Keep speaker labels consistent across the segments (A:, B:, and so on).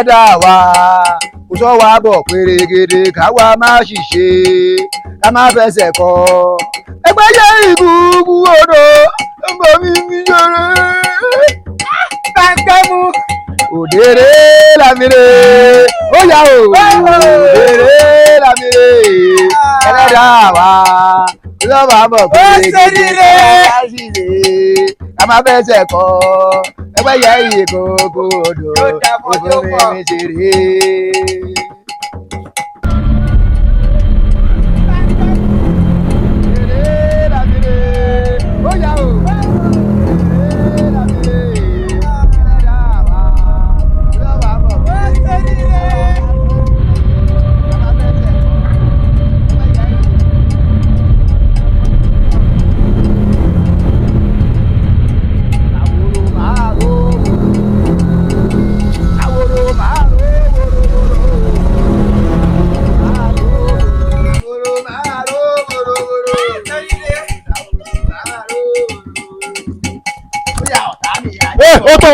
A: ẹlẹ́dàá wa kò sọ wá bọ̀ pérégede káwa má ṣìṣe ká má fẹsẹ̀ kọ ẹgbẹ́ yẹ ìgbùgbù odò ọmọ mi fi ṣeré kankẹ́mu òdèrè làmìrè ó yà ó òdèrè làmìrè ẹlẹ́dàá wa kò sọ wá bọ̀ pérégede ká ṣìṣe ká má fẹsẹ̀ kọ ẹgbẹ́ yẹ ìgbùgbù odò ọmọ mi fi ṣeré.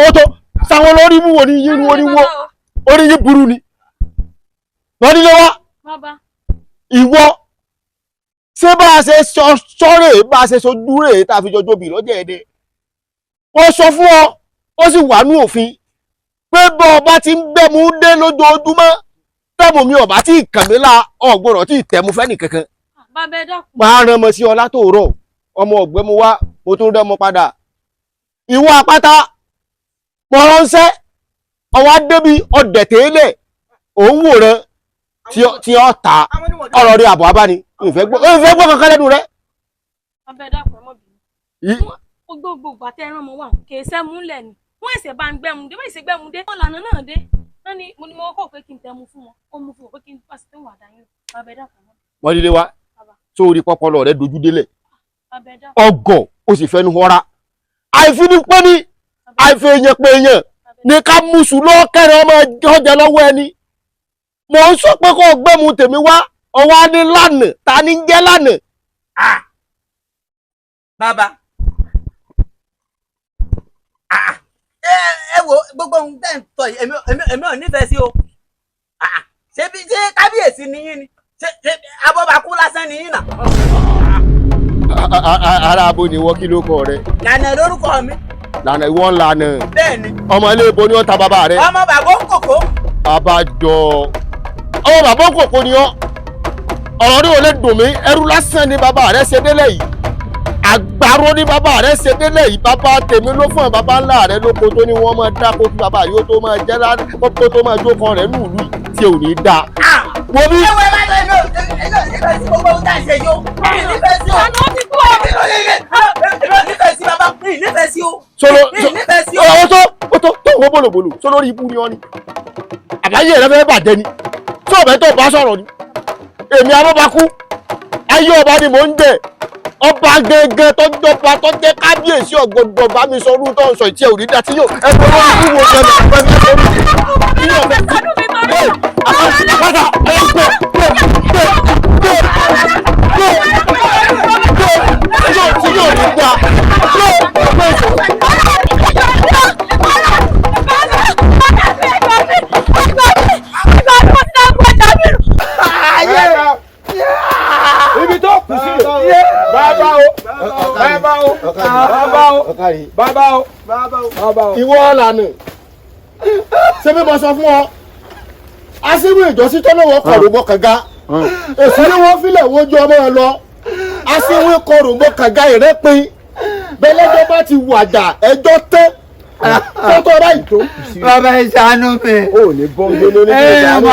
B: Oto sáwọn lórí mú wo ni yín wo ni wo orí yín burú ni wọ́n ní lọ́wọ́ ìwọ ṣé bá a ṣe sọ́rẹ̀ bá a ṣe sojú rẹ̀ tá a fi jọjọ́ bì lọ́jọ́ ẹ̀dẹ́ wọ́n sọ fún ọ ó sì wà ní òfin pé bọ́ ọba ti ń gbẹ́mu dé lójoojúmọ́ tẹ́mu mi ọba tí ìkànnìlá ọ̀gbọ́dọ̀ tí ìtẹ̀mu fẹ́ nìkankan máa rán ọmọ sí ọ látòórọ̀ ọmọ ọ̀gbẹ́mu wá mo tún rẹ́ ọmọ padà ìwọ àpáta mọ̀ ránṣẹ́ ọwọ́ débi ọ̀dẹ̀ tẹ́lẹ̀ òun wòran tí ọ ta ọ̀rọ̀ rí àbọ̀ abáni ìfẹ́ gbọ́ kankan lẹ́nu rẹ̀.
C: abẹ́dàpọ̀ ọmọbìnrin gbogbo bàtẹ́ ẹran mọ́ wà kìí sẹ́múlẹ̀ ni wọ́n ẹ̀sẹ̀ bá ń gbẹ́mu dé wọ́n ẹ̀sẹ̀ gbẹ́mu dé wọ́n lànà náà dé wọ́n ní mo ní mo kọ́ pé kí n tẹ́mu fún wọn ó mú fún wọn pé kí n pàṣẹ tó wà dáyé abẹ́dàpọ̀ ọmọ.
B: wọ́n lílé wa sórí pọpọlọ rẹ dojú délẹ̀ ọgọ̀ ó sì fẹnu họra àìfinipẹ́ ni àìfèèyàn pé èèyàn ní ká mùsù lọ́kẹ́rẹ́ ọmọ ọjà lọ́wọ́ ẹni mò ń sọ pé kó gbẹ́mu tèmi wá ọwọ́ á ní lánà ta ni ń jẹ́ lánà.
D: bàbá ẹ wo gbogbo ohun tẹ́ ń sọ yìí èmi ò nífẹ̀ẹ́ sí o ṣé kábíyèsí ni yín ni ṣé abọ́bakú lásán ni yín nà.
B: ara abo ni wọ́n kí ló kọ rẹ.
D: lànà lórúkọ mi.
B: lànà ìwọ ń lànà.
D: bẹ́ẹ̀ni.
B: ọmọ ilé ibo ni wọ́n ta bàbá rẹ.
D: ọmọ bàbá òkòkò.
B: àbájọ ọmọ bàbá òkòkò ni ọ ọ̀rọ̀ ní olè dùn mí ẹrú lásán ni bàbá rẹ ṣe délẹ̀ yìí àgbàrò ni bàbá rẹ ṣe délẹ̀ yìí bàbá tèmi ló fún ẹ bàbá ńlá rẹ lóko tó ní wọ́n máa dáko kí bàbá yóò tó máa jẹ́ kó tó máa jókòó rẹ nílùú tí ò ní dáa. wo bí.
D: ẹ wọ ẹ bá lọ nífẹ̀ẹ́ sí gbogbo ohun tá à ń ṣe yó nífẹ̀ẹ́ sí o. àná ti kú ọ. nífẹ̀ẹ́ sí bàbá nífẹ̀ẹ́ sí o. nífẹ̀ẹ́ sí o.
B: ó tó wọ́n bòlòbòlò sọ lórí ibú ni wọ́n ni àbáyé rẹ fẹ́ bàjẹ́ ni tí ọ̀bẹ tó bá sọ̀rọ̀ ni èmi abọ́bakú ayé ọba ni mò ń jẹ ọba gẹ́gẹ́ tó jọba tó jẹ́ kábíyèsí ọ̀gbọ̀dọ̀ bá mi sọ orúkọ sọ ìtì ẹ̀ òní dá tí yóò ẹgbẹ́ wọn kú wo jẹ́ lọ́pẹ́ mi sọ ibi tó kù sí bàbá o ìwọ lànà ṣé bí mo sọ fún ọ aṣíwò ìjọsí tó lọ́wọ́ kọ̀rùbọ̀ kànga èsì ni wọ́n filẹ̀ wojú ọmọ ẹ lọ aṣíwò kọ̀rùbọ̀ kànga ìrẹ́pin bẹ́lẹ́jọ́ bá ti wàjà ẹjọ́ tẹ́ tọ́tọ́ báyìí tó.
E: bàbá ìṣàánú mi.
B: ó ní bọ́ńdé lórí ìṣàánú
E: mi.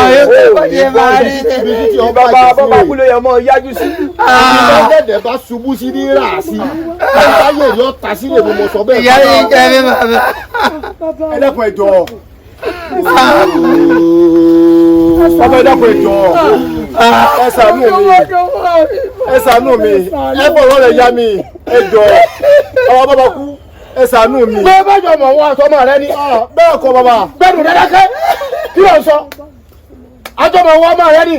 E: ó ní máa rí
B: ibi tí bàbá kúlẹ̀ yẹn mọ́ yájú sí. ibi lọ́gẹ̀dẹ̀ bá ṣubú sí ní rà sí. báyọ̀ yóò ta sílẹ̀ mi mo sọ bẹ́ẹ̀.
E: ìyá yìí jẹ́ mi bàbá.
B: ẹlẹ́kùn ẹ̀jọ̀. bàbá ẹlẹ́kùn ẹ̀jọ̀. ẹ ṣàánú mi. ẹ ṣàánú mi. ẹ fọwọ́ rẹ̀ yá mi. ẹ̀jọ̀ ọmọ bàbá kú. ẹ ṣàánú mi. bẹ́ẹ̀ bá jọ mọ̀ wọn àtọmọ rẹ ni bẹ́ẹ̀ kọ́ bàbá. gbẹ́dùn dáadáa kí ló ń sọ. àjọmọ̀ wọn ọmọ rẹ ni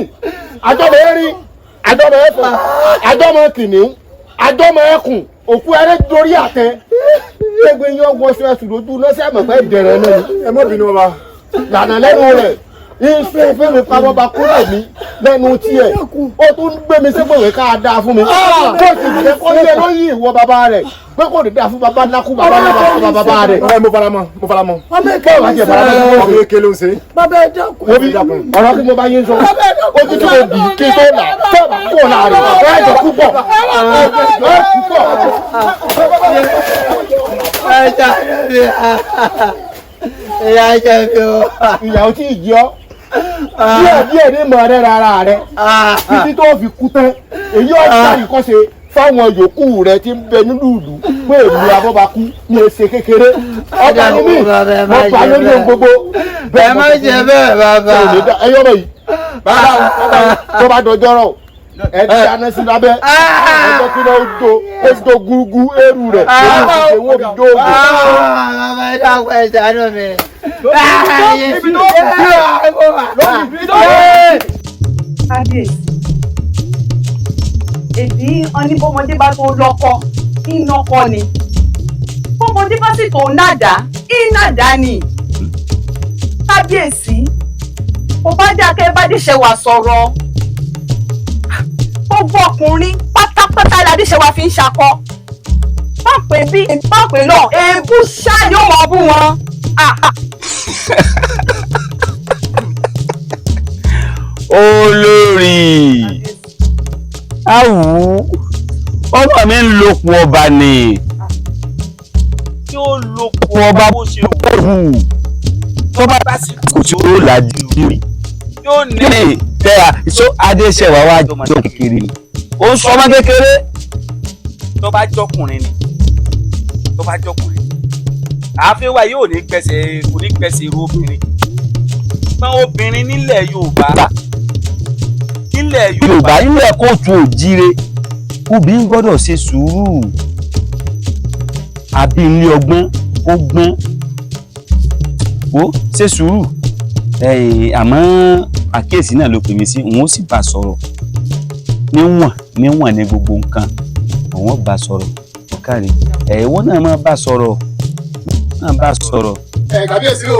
B: àjọmọ̀ erin àjọmọ̀ ẹ̀fọn àjọmọ̀ kìnìún àjọmọ̀ ẹkùn òkú ẹrẹ dorí àtẹ gbẹgbẹ yín ọgbọ́n sọ ẹsùn lójú lọ́sẹ̀ àmọ̀pẹ́ ìdẹ̀rẹ̀ náà ni. ẹ má bínú bàbá lànà lẹ́nu rẹ̀ ìfẹ́ mi pamọ́ bá kúrò mi lẹ́nu tiẹ̀ ó tún gbé mi sépòwé ká dáa fún mi kó sì jẹ́ kó yẹ lóyún ìwọ bàbá rẹ̀ pé kò ní dáa fún bàbá nákú bàbá rẹ̀. mo fara mọ́. ọmọ èké ló ń ṣe. ọmọ èké ló ń ṣe. bàbá ẹ dákun. ọ̀rọ̀ kí mo bá yín sọ ó ti tó bì kí tó là tó bá kó láàrin ẹ̀ jọ púpọ̀ ìyàwó tí ì jẹ́ ọ́ díẹ̀ ní mọ̀ rẹ̀ rárá rẹ̀ títí tó fi kú tán èyí ọ̀sán ìkọ́ṣe fáwọn yòókù rẹ̀ tí ń bẹ nínú ìlú pé èmi Abọ́bakú ní èsè kékeré ọjà ní mí wọ́n pa lórí ohun gbogbo.
E: bẹ́ẹ̀ má jẹ bẹ́ẹ̀ bàbá.
B: ẹyọ bẹ́ẹ̀ yìí bàbá tó bá dọjọ́ rọ̀ ẹ ti dáná sí lábẹ́ ọjọ́ kí ló do gúgú eru rẹ̀ lórí ìṣe wọ́n fi dóògùn.
E: bàbá ẹ dákun ẹ ṣàánú mi.
F: èdè oníbọmọdé bá tó lọ́kọ ìnọkọ ni bọmọdé bá sì tó nàdá ìnàdá ni. kábíyèsí kò bá dákẹ́ bá díṣẹ́ wà sọ̀rọ̀ gbogbo ọkùnrin pátápátá ládíṣẹ́ wà fi ń ṣakọ pápẹ́ bí pápẹ́ náà èébú ṣá yóò mọ̀ bú wọn.
A: olórí awù ọmọ mi ń lókun ọba ni
D: yóò lókun
A: ọba
D: bó ṣe wù
A: tó bá kò tí ó làjú rí
D: yóò ní
A: tẹ́ra so adéṣẹ́wà wá jọ kékeré ó ń sọ ọmọ kékeré
D: tó bá jọkùnrin ni àáfíà wa yóò ní gbẹ̀sẹ̀ kò ní gbẹ̀sẹ̀ irú obìnrin pọ́n obìnrin nílẹ̀ Yorùbá
A: nílẹ̀ kóòtù òjíire obìnrin gbọ́dọ̀ ṣe sùúrù àbí ilé ọgbọ́n ó gbọ́n ó ṣe sùúrù àmọ́ àkíyèsí náà ló pè mí sí òun ó sì bá sọ̀rọ̀ níwọ̀n ní gbogbo nǹkan òun ó bá sọ̀rọ̀ ọ̀kàrí ẹ̀wọ́n náà máa bá sọ̀rọ̀
B: kábíyèsí o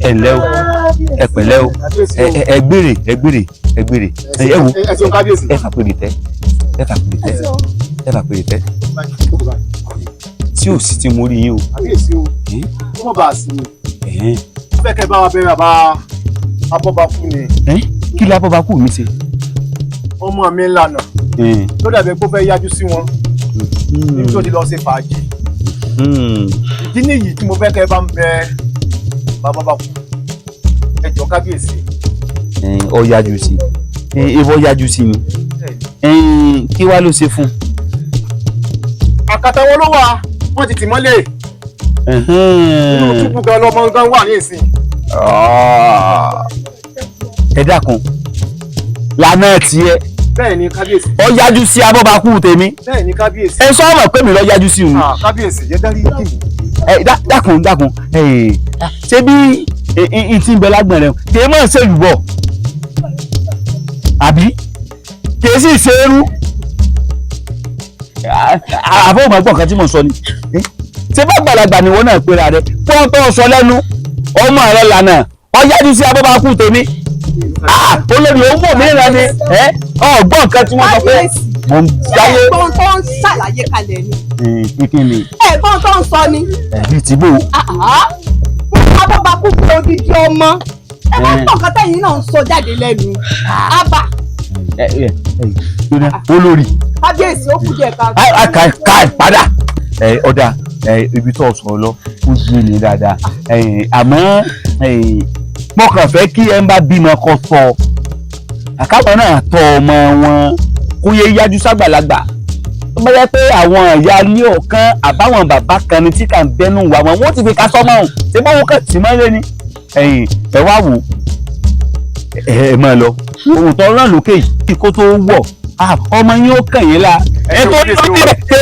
A: ẹ ǹlẹ́ o ẹ pẹ̀lẹ́ o ẹ gbèrè ẹ wo ẹ fàpèrè tẹ́ tí ò sí tí mo rí yín o.
B: kábíyèsí o wọ́n bá a sí mi fẹ́ kẹ́ bá wa bẹ̀rẹ̀ bàbá Abọ́bakú ni.
A: kí ló Abọ́bakú mi ṣe.
B: ọmọ mi ńlànà ló dàbí pé ó fẹ́ yájú sí wọn níbi tó ti lọ ṣe fàájì. ìdí nìyí tí mo fẹ́ kẹ́ bá ń bẹ bàbá Abọ́bakú ẹ jọ̀ọ́ kábíyèsí.
A: ó yájú sí ìwọ yájú sí mi kí wàá ló ṣe fún.
B: àkàtà wọn ló wà wọ́n ti tì mọ́lẹ̀ inú túbú gan lọmọ gan wà ní ìsìn.
A: ẹ dákun lànà tiẹ̀.
B: bẹ́ẹ̀ ni kábíyèsí.
A: ó yájú sí Abọ́bakú tèmi.
B: bẹ́ẹ̀ ni kábíyèsí.
A: ẹ sọ ọmọ pé mi lọ yájú sí òun.
B: kábíyèsí jẹ́ dárí kí mi.
A: dákun ṣé bí n ti ń bẹ lágbọ̀n rẹ kì í mọ̀ ṣe lùbọ̀ àbí kì í sì ṣe é rú. àbọ̀ ọmọ ẹgbọ́n kan tí mo sọ ni ṣé bá gbàlagbà ni wọ́n náà pera rẹ fún tó sọ lẹ́nu ọmọ rẹ lànà ó yájú sí Abọ́bakú tèmi. olórí owó mi rẹ ni ọgbọ́n nǹkan tí wọ́n sọ pé mo ń jáyé.
F: ẹ̀gbọ́n tó ń ṣàlàyé kalẹ̀ ni.
A: kíkín ni.
F: ẹ̀gbọ́n tó ń sọ ni.
A: ẹ̀bí tìbò.
F: Abọ́bakú kú odidi ọmọ ẹ bá tọ̀ nǹkan tẹ̀yìn náà ń sọ jáde lẹ́nu. àbá.
A: olórí.
F: kábíyèsí ó kú jẹ ká.
A: ká padà ọ̀dà ibi tó sọ̀rọ̀ lọ ó yé mi dáadáa àmọ́ mo kàn fẹ́ kí ẹ ń bá bímọ kọ tọ àkàwọn náà tọ ọmọ wọn kó yẹ yájú ságbàlagbà tó bá yẹ pé àwọn ìyá ilé ọ̀kan àbáwọn bàbá kan ni tí kà ń bẹnu wà wọn ti fi ká sọmọ ọ̀hún ṣé báwọn kàn tì mọ́lé ni ẹ wá wò ẹ máa lọ ohun tó rán lókè yìí kó tó wọ̀ ọmọ yín ó kàn yín la ẹ tó ní ṣe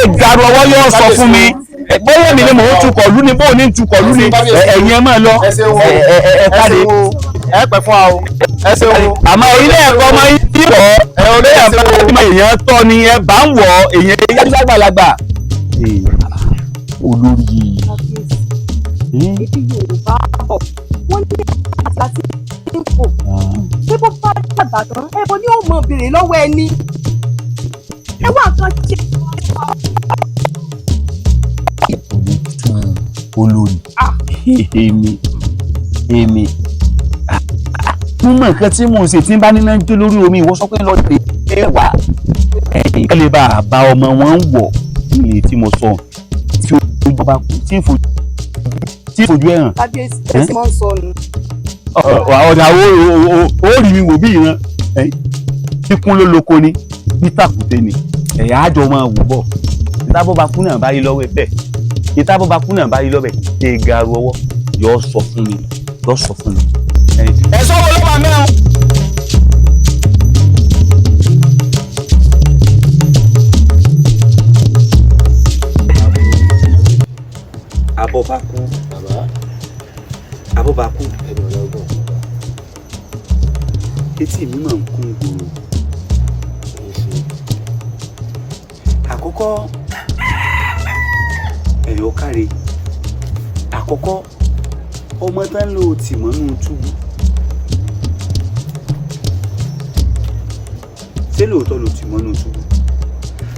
A: ìgbàrú ọwọ́ yóò sọ fún mi bóyá mi ni mò ń tukọ̀ lú ni bóyá ní tukọ̀ lú ni ẹ̀yin ẹ máa lọ ẹ káre.
B: ẹ pẹ́ fún wa o ẹ ṣeun o.
A: àmọ́ ilé ẹ̀kọ́ ọmọ yín tí wọ́ ẹ ò lè yàgbá ọmọ èèyàn tọ́ ni ẹ bá ń wọ̀ èèyàn yájú ságbàlagbà. olórí
F: Èdè Yorùbá bọ̀. Wọ́n ní àti ìfò. Ṣé bó bá dàgbà tán? Ẹbọ ni ó mọ béèrè lọ́wọ́ ẹni. Ẹ wá nǹkan ṣe.
A: Olórí. Èmi. Mo mọ nǹkan tí mò ń ṣe tí ń bá níná jó lórí omi ìwọ sọ pé lọ́dẹ ẹ̀wà. Ẹ lè bá a bá ọmọ wọn wọ̀ ilé tí mo sọ tí ojú bá kú tí fojú ẹ̀ hàn.
F: Kábíyèsí ẹ sì máa ń sọ nù.
A: Ọ̀dà ó rí mi wò bí ìran kíkún ló lóko ni bí tàkùté ni ẹ̀yà àjọ máa wò bọ̀ ìtàbọ̀ bá kú náà bá rí lọ́wọ́ ẹ̀ bẹ́ẹ̀ ìtàbọ̀ bá kú náà bá rí lọ́wọ́ ẹ̀ garu ọwọ́ yọ sọ fún mi. Ẹ sọ́wọ́ ló wà mẹ́rin.
G: Abọ́bakú Abọ́bakú etí mi máa ń kún gbòòrò. Àkọ́kọ́ ẹ̀yọ́ káre àkọ́kọ́ ọmọ tán ló tì mọ́nú túbú ṣé lóòótọ́ ló tì mọ́nú túbú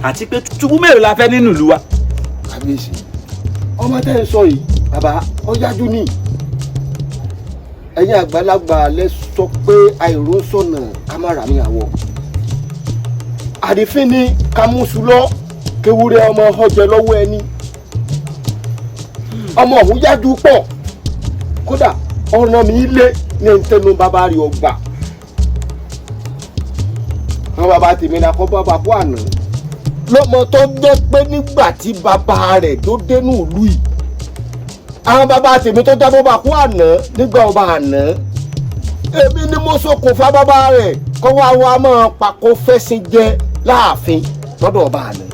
G: àti pé túbú mélòó la fẹ́ nínú ìlú wa.
B: Kábíyèsí ọmọ tẹ́ ń sọ yìí bàbá ó yájú ní ẹ̀yin àgbàlagbà lẹ sọ pé àìrósọ̀nà kámárà mi àwọ̀ àdìfín ni kámúsù lọ kéwúrẹ́ ọmọ ọjọ́ lọ́wọ́ ẹni ọmọ ọ̀hún yájú pọ̀ kódà ọ̀nà mi lé ní ntẹnu bàbá rí ọgbà àwọn bàbá tèmi náà kọ́ bàbá kó àná lọ́mọ tó jẹ́ pé nígbà tí bàbá rẹ̀ tó dénú ìlú yìí àwọn bàbá tèmi tó dá bàbá kó àná nígbà ọba àná èmi ni mo ṣokùnfà bàbá rẹ̀ kó wá máa pàkó fẹ́sìn jẹ láàfin lọ́dọ̀ ọba àná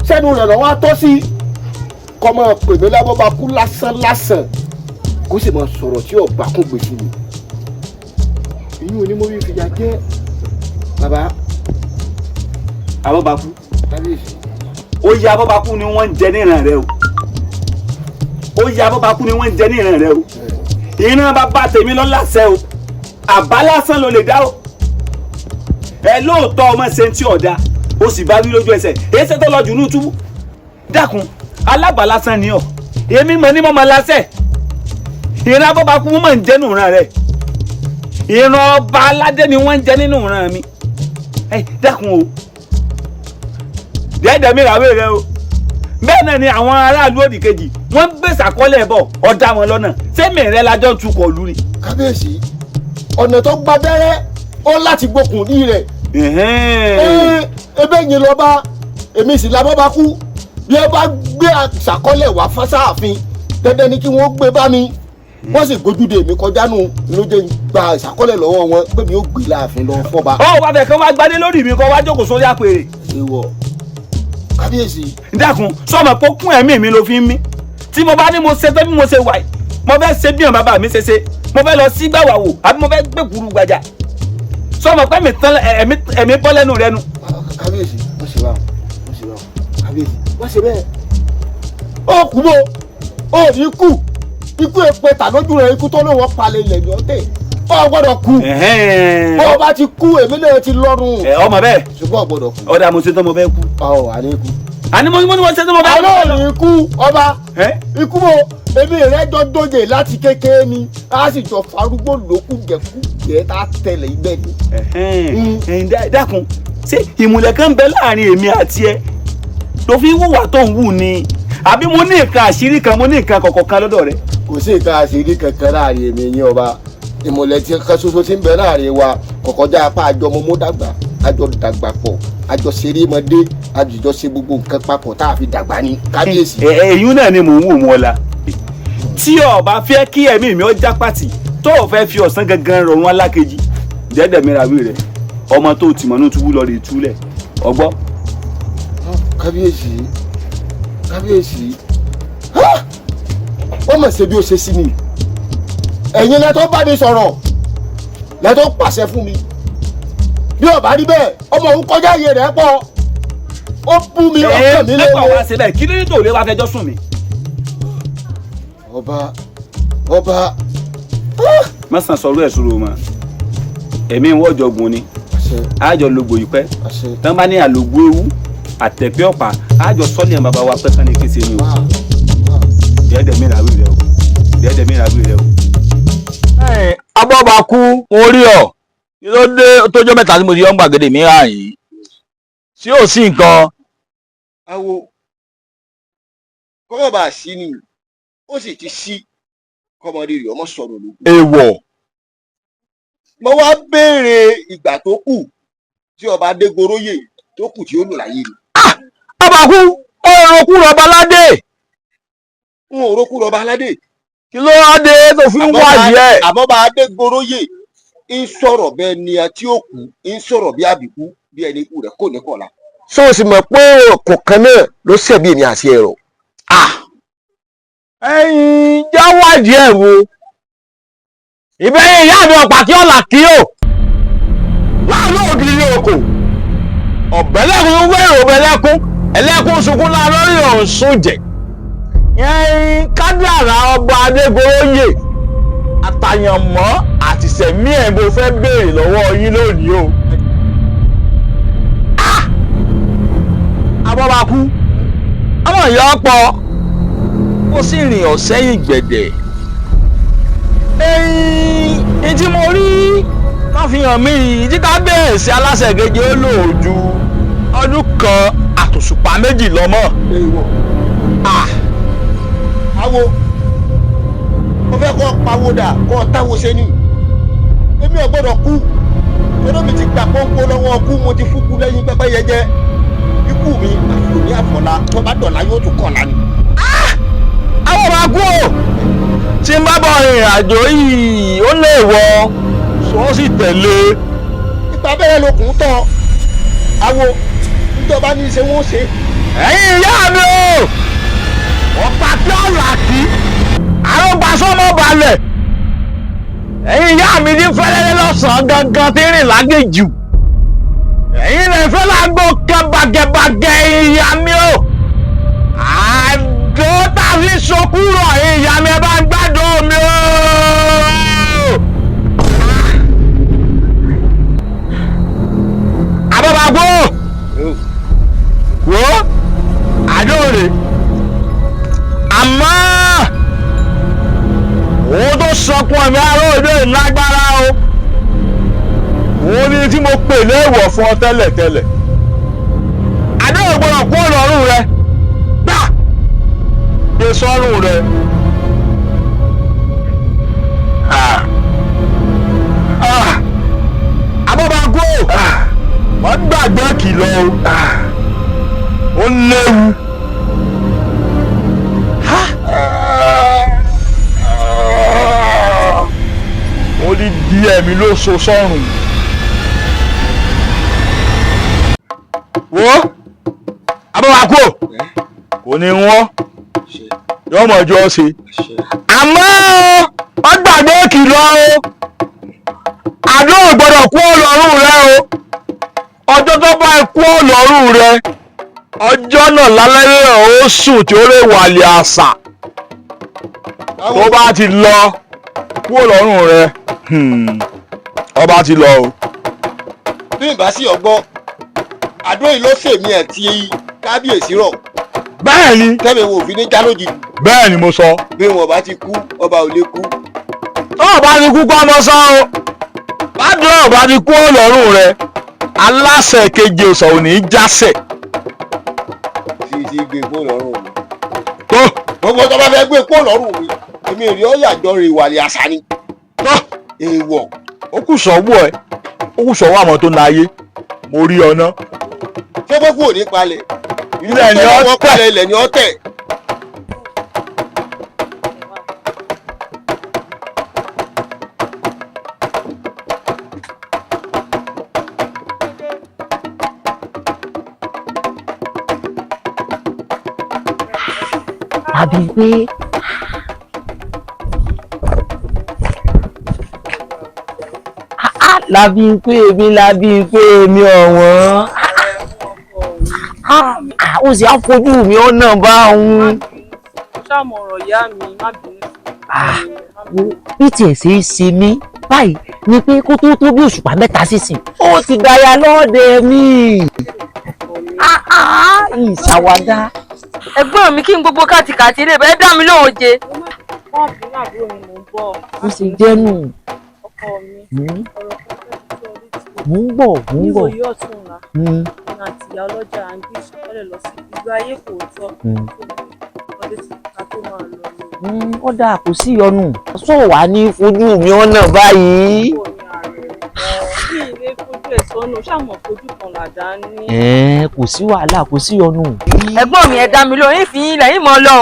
B: sẹ́nu rẹ̀ lọ́wọ́ tọ́ sí kọ́ máa pè mí lábọ́bá kú lásán kó sì máa sọ̀rọ̀ tí ọba kún gbèsè mi ìyún ni mo fi fìyà jẹ bàbá.
G: Abọ́bakú ó yẹ Abọ́bakú ni wọ́n ń jẹ ní ìran rẹ o ó yẹ Abọ́bakú ni wọ́n ń jẹ ní ìran rẹ o ìran bàbá tèmi lọ láṣẹ o àbá lásán ló lè dá o ẹ lóòótọ́ ọmọ ṣe ń tí ọ̀dà ó sì bá wí lójú ẹsẹ̀ èyí ṣe tó lọ jù ní túbú dákun alábà lásán ni ọ èmi mọ̀ ní mọ́mọ́ láṣẹ ìran Abọ́bakú mọ̀ ń jẹ́ nínú ìran rẹ ìran ọba aládé ni wọ́n ń jẹ nínú ìran mi ẹ dákun o dẹ́ẹ̀dẹ́ mi ràwé rẹ o bẹ́ẹ̀ náà ni àwọn aráàlú òdì kejì wọ́n gbé sàkọ́lẹ̀ bọ̀ ọ̀dà wọn lọ́nà sẹ́mi rẹ lájọ́ ń tukọ̀ lù ni.
B: Kábíyèsí ọ̀nà tó gba bẹ́rẹ́ ó láti gbókùn ní rẹ̀ ebe yìí lọ bá èmi sì l'Abọ́bakú bí ẹ bá gbé sàkọ́lẹ̀ wá fásáàfin dandan ni kí wọ́n gbé bá mi wọ́n sì gbójúde mi kọjá nù lóde gba ìsàkọ́lẹ̀ lọ́wọ́ wọn pé mi ó gbé láàfin lọ fọ́ba.
G: ọ wà bẹ̀ kán wá gbadé lórí mi kán wá jókòó sórí àpèrè.
B: ìwọ Kábíyèsí.
G: dákun sọmọ pé kún ẹ̀mí mi ló fi ń mí tí mo bá ní mo ṣe tó bí mo ṣe wà yìí mo fẹ́ ṣe bí ọ̀n bàbá mi ṣe ṣe mo fẹ́ lọ sí gbàwà wò àbí mo fẹ́ gbé kúrú gbàjà sọmọ pé ẹ̀mí bọ́ lẹ́nu rẹ nu.
B: Kábíyèsí wọ́n ṣe báwọn Kábíyèsí wọ́n ṣe bẹ́ẹ̀. ó kú bó ó ní kú ikú èpè tà lójú rẹ̀ ikú tó lówó palẹ̀ ilẹ̀ ní ọ̀tẹ̀ ó gbọ́dọ̀ kú ó bá ti kú èmi náà ti lọ́rùn.
G: ọmọ bẹ́ẹ̀
B: ṣùgbọ́n ó gbọ́dọ̀ kú.
G: ọ̀dà mo ṣe tán mo fẹ́ kú.
B: ọ̀ àní kú.
G: àní mo ní wọ́n ṣe tán mo fẹ́ kú.
B: àlọ́ ní ikú ọba ikú mo èmi rẹ̀ jọ dóje láti kékeré ni a sì jọ farúgbó lókù jẹ̀kú jẹ́ tá tẹ̀lé ibẹ̀ ni.
G: dákun ṣé ìmùlẹ̀ kan bẹ láàrin èmi àti ẹ tó fi wùwà tó ń wù ni àbí mo ní nǹkan àṣírí kan mo ní nǹkan kọ̀ọ̀kan kan lọ́dọ̀ rẹ.
B: kò sí nǹkan àṣírí kankan láàrin èmi yín ọba ìmùlẹ̀ tí kan ṣoṣo ti ń bẹ láàrin wa kọ̀kọ́já apá àjọ mọ́mọ́ dàgbà àjọ dàgbà pọ̀ àjọ ṣeré ọmọdé àjọ ṣe gbogbo nǹkan papọ̀ tá a fi dàgbà ní Kábíyèsí.
G: èyí náà ni mò ń wò mọ́ la tí o bá fẹ́ kí ẹ̀mí mi ó já pàtì tó o fẹ́ fi ọ̀sán gangan rọrùn alákejì dẹ́dẹ̀ mi ràwé rẹ ọmọ tó ti mọ̀ ní túbú lọ rè túlẹ̀ ọgbọ́.
B: Kábíyèsí wọ́n mọ̀ ṣe bí ó ṣe sí ni ẹ̀yin lẹ́tọ́ bá mi sọ̀rọ̀ lẹ́tọ́ pàṣẹ fún mi bí ó bá rí bẹ́ẹ̀ ọmọ òun kọjá iye rẹ̀ pọ̀ ó bú mi ọkàn mi lé.
G: ẹ̀kọ́ wa ṣe bẹ́ẹ̀ kí ló ní tòun lé wa fẹjọ́ sùn mi.
B: ọba.
G: má sàn sọ̀rọ̀ ẹ̀ sọ̀rọ̀ mọ́ ẹ̀mí wọ́n jọgùn ni àjọ lógbò yìí pẹ́ tán bá ní àlògbò ewu àtẹ̀pẹ́ ọ̀pá àjọ sọ́ọ̀lì ẹ̀ bàbá wa pẹ́ kán ní kése ni o dẹ́ẹ̀dẹ̀ mìíràn wí rẹ o.
A: abọ́bakú mo rí ọ kí ló dé tójọ́ mẹ́ta tí mo ti yọ ń gbàgede mi hàn yìí tí ò sí nǹkan.
B: awo kọ́mọ̀ bá a sí ni ó sì ti sí kọ́mọdé rẹ̀ ọmọ sọ̀rọ̀ lóko.
A: èèwọ̀.
B: mo wá béèrè ìgbà tó kù tí ọba adégoróyè tó kù tí ó lò láyé ni.
A: abakú ó roku rọba aládé.
B: n ò roku rọba aládé.
A: kí ló wá dé tó fi ń wáyé ẹ.
B: àmọ́ba adégoróyè ń sọ̀rọ̀ bẹ́ẹ̀ ni tí ó kù ń sọ̀rọ̀ bí àbíkú bí ẹni ikú rẹ̀ kò ní kọ̀la.
H: ṣé o sì mọ̀ pé kọ̀ọ̀kan náà ló ṣẹ̀bi èmi àti ẹ̀rọ.
A: ẹ̀yin jáwádìí ẹ̀ wo ìbẹ̀yìn ìyá mi ọ̀pá kí ọ̀là kí o láàánú ògiri ní oko ọ̀bẹ̀lẹ́kùn wẹ̀rọ ọ̀bẹ̀lẹ́kùn ẹlẹ́kùn sunkún náà lórí ọ̀sùn jẹ̀ ẹ̀yin kádàrá ọba adégoróyè àtàyànmọ́ àtìsẹ̀mí ẹ̀ mo fẹ́ béèrè lọ́wọ́ yín lónìí o. abọ́bakú ọmọ ìyá ọ̀pọ̀ ó sì rìn ọ̀sẹ́ ìgbẹ̀dẹ̀ èyí tí mo rí wọ́n fi hàn mí tí kábíyèsí aláṣẹ gègé ó lò ju ọdún kan àtòṣùpá méjì lọ́mọ.
B: awo mo fẹ́ kọ́ pawódà kọ́ táwo sẹ́ni èmi ò gbọ́dọ̀ kú torí mi ti gbà pọ́npọ́ lọ́wọ́ kú mo ti fúkú lẹ́yìn pẹ́pẹ́yẹ jẹ́ ikú mi àfò ní àfọ̀lá tó bá dọ̀la yóò tún kọ̀ lánìí.
A: àwọn ọba kú o tí n bá bọ̀ ìrìn àjò yìí ó lè wọ sọ sì tẹ̀lé.
B: ipa bẹ́rẹ̀ lókun tán awo níjọba ní í ṣe wọ́n ṣe.
A: ẹ̀yin ìyá mi o ọ̀pá tí ó là kí àrùnbá sọ́mọ́ balẹ̀ ẹ̀yin ìyá mi ní fẹ́lẹ́lẹ́ lọ́sàn-án gangan tí rìn lágéjù ẹ̀yin lè fẹ́ lágbo kẹbàgẹbàgẹ ìyá mi o àdó tàbí sokúrò ìyá mi ẹ bá ń gbádùn mi o. abọ́bàgbó wo àdó rè àmọ́ òun tó sọkún ẹ̀mí aróòdó ìlágbára o òun ni tí mo pè léèwọ̀ fún ọ tẹ́lẹ̀tẹ́lẹ̀ àdéhùn gbọ́dọ̀ kú ọ̀rùn rẹ gbà gbé sọ́rùn rẹ. abọ́bàgbó wọ́n gbàgbé kìlọ̀ o ó léwu. ó ní díẹ̀ mi ló so sọ́rùn. wo abọ́bàgbó kò ní wọ́n yóò mọ̀ ọjọ́ ṣe àmọ́ wọ́n gbàgbé kìlọ̀ o àdó ò gbọ́dọ̀ kú ọlọ́run rẹ o ọjọ́ tó bá kú ọlọ́run rẹ ọjọ́ náà lálẹ́ rẹ̀ ó sùn tí ó lè wàlẹ̀ àṣà tó bá ti lọ kú ọlọ́run rẹ ọba ti lọ o.
B: bí ìbá sí ọgbọ́n àdó yìí ló ṣèmí ẹ̀ tí kábíyèsí rọ̀.
A: bẹ́ẹ̀ ni
B: kẹ́mi wo òfin ní jálójì.
A: bẹ́ẹ̀ ni mo sọ.
B: bí wọn bá ti kú ọba ò lè kú.
A: tó o bá ti kú kọ́ ọmọ sọ o bádùn ọba ti kú ọlọ́run rẹ aláṣẹ keje ọ̀sán ò ní í jásẹ̀.
B: fi ti gbé fóònù ọrùn mi.
A: tó
B: gbogbo tó bá fẹ́ gbé fóònù ọrùn mi èmi ò rí ọ̀yà jọ rè ìwàlẹ̀ àṣà ni.
A: tó
B: èèwọ̀.
A: ó kù sọ́wọ́ ẹ ó kù sọ́wọ́ àwọn tó láyé mo rí ọ ná.
B: ṣé gbogbo ò ní palẹ̀.
A: ilẹ̀ ni ọ tẹ̀.
B: ilẹ̀ ni ọ tẹ̀.
E: àbí pé lábí pé èmi ọ̀wọ́n ó sì á fojú mi ó náà bá òun.
F: ṣàmọ̀ràn ìyá mi má bínú.
E: bí tiẹ̀ ṣe é ṣe mí báyìí ni pé kó tó bí òṣùpá mẹ́ta sísìn ó ti dáya lọ́ọ̀dẹ mi ìṣàwádà.
C: ẹ̀gbọ́n mi kí n gbogbo kàtìkàtì lè bẹ́ẹ̀ dá mi lóhùn jẹ.
F: wọ́n bí àbúrò mi mò ń bọ̀.
E: ó sì jẹ́nu.
F: ọkọ mi ọ̀rọ̀ kan
E: mò ń bọ̀.
F: níwòye ọ̀tún ńlá ìrìn àti ìyá ọlọ́jà à ń gbé ìṣàkọlẹ̀ lọ sí ìlú ayé kò tọ́ ọdẹ tí ká tó máa lọ ni.
E: ó dáa kò sí ìyọnu sọ wà ní fojú mi ọ̀nà báyìí.
F: bí ilé fojú ẹ̀ sọ́nù ṣàmọ̀ fojú kan làdá ní.
E: kò sí wàhálà kò sí ìyọnu.
C: ẹ̀gbọ́n mi ẹ dá mi lóhùn ìfì yín lẹ́yìn mọ́ lọ.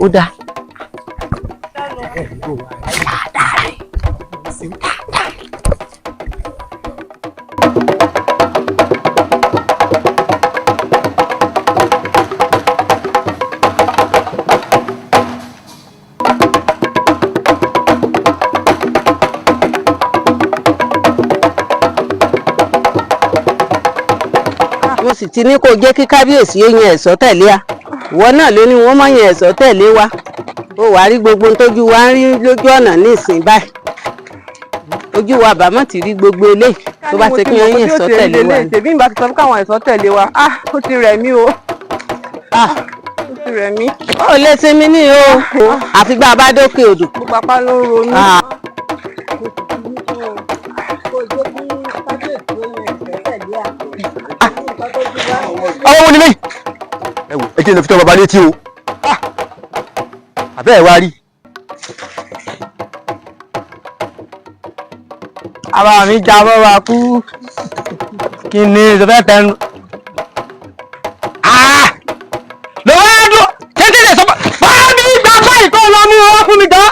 E: ó dáa.
I: mo sì ti ní kó jẹ́ kí kábíyèsí ó yan ẹ̀ṣọ́ tẹ̀lé a ìwọ náà ló ní wọ́n mọ̀ yan ẹ̀ṣọ́ tẹ̀lé wa ó wàá rí gbogbo tójú wa ń rí lójú ọ̀nà ní ìsìn báyìí ojú wa bàmọ́ ti rí gbogbo eléyìí tó bá ṣe kí wọ́n yan ẹ̀ṣọ́ tẹ̀lé wa.
F: tèmi ìgbà tó sọ fún káwọn ẹ̀ṣọ́ tẹ̀lé wa ó ti rẹ̀ mí o ó ti rẹ̀ mí.
I: ó lè ṣe mí ní o àfi bá a bá dókè odò.
F: gbogbo apá ló ń ronú.
B: ọwọ́ wo ni mí ẹ jẹ́ ìlú fi tọ́ bàbá létí o àbẹ́ ẹ̀ wá rí.
A: ara mi já bọ́ra kú kí ni ìṣẹ́fẹ́ tẹnu.
B: lọ́wọ́ ẹ̀dùn tètè lè sọ bá mi gbà báyìí tó lọ mú ọwọ́ fún mi gan.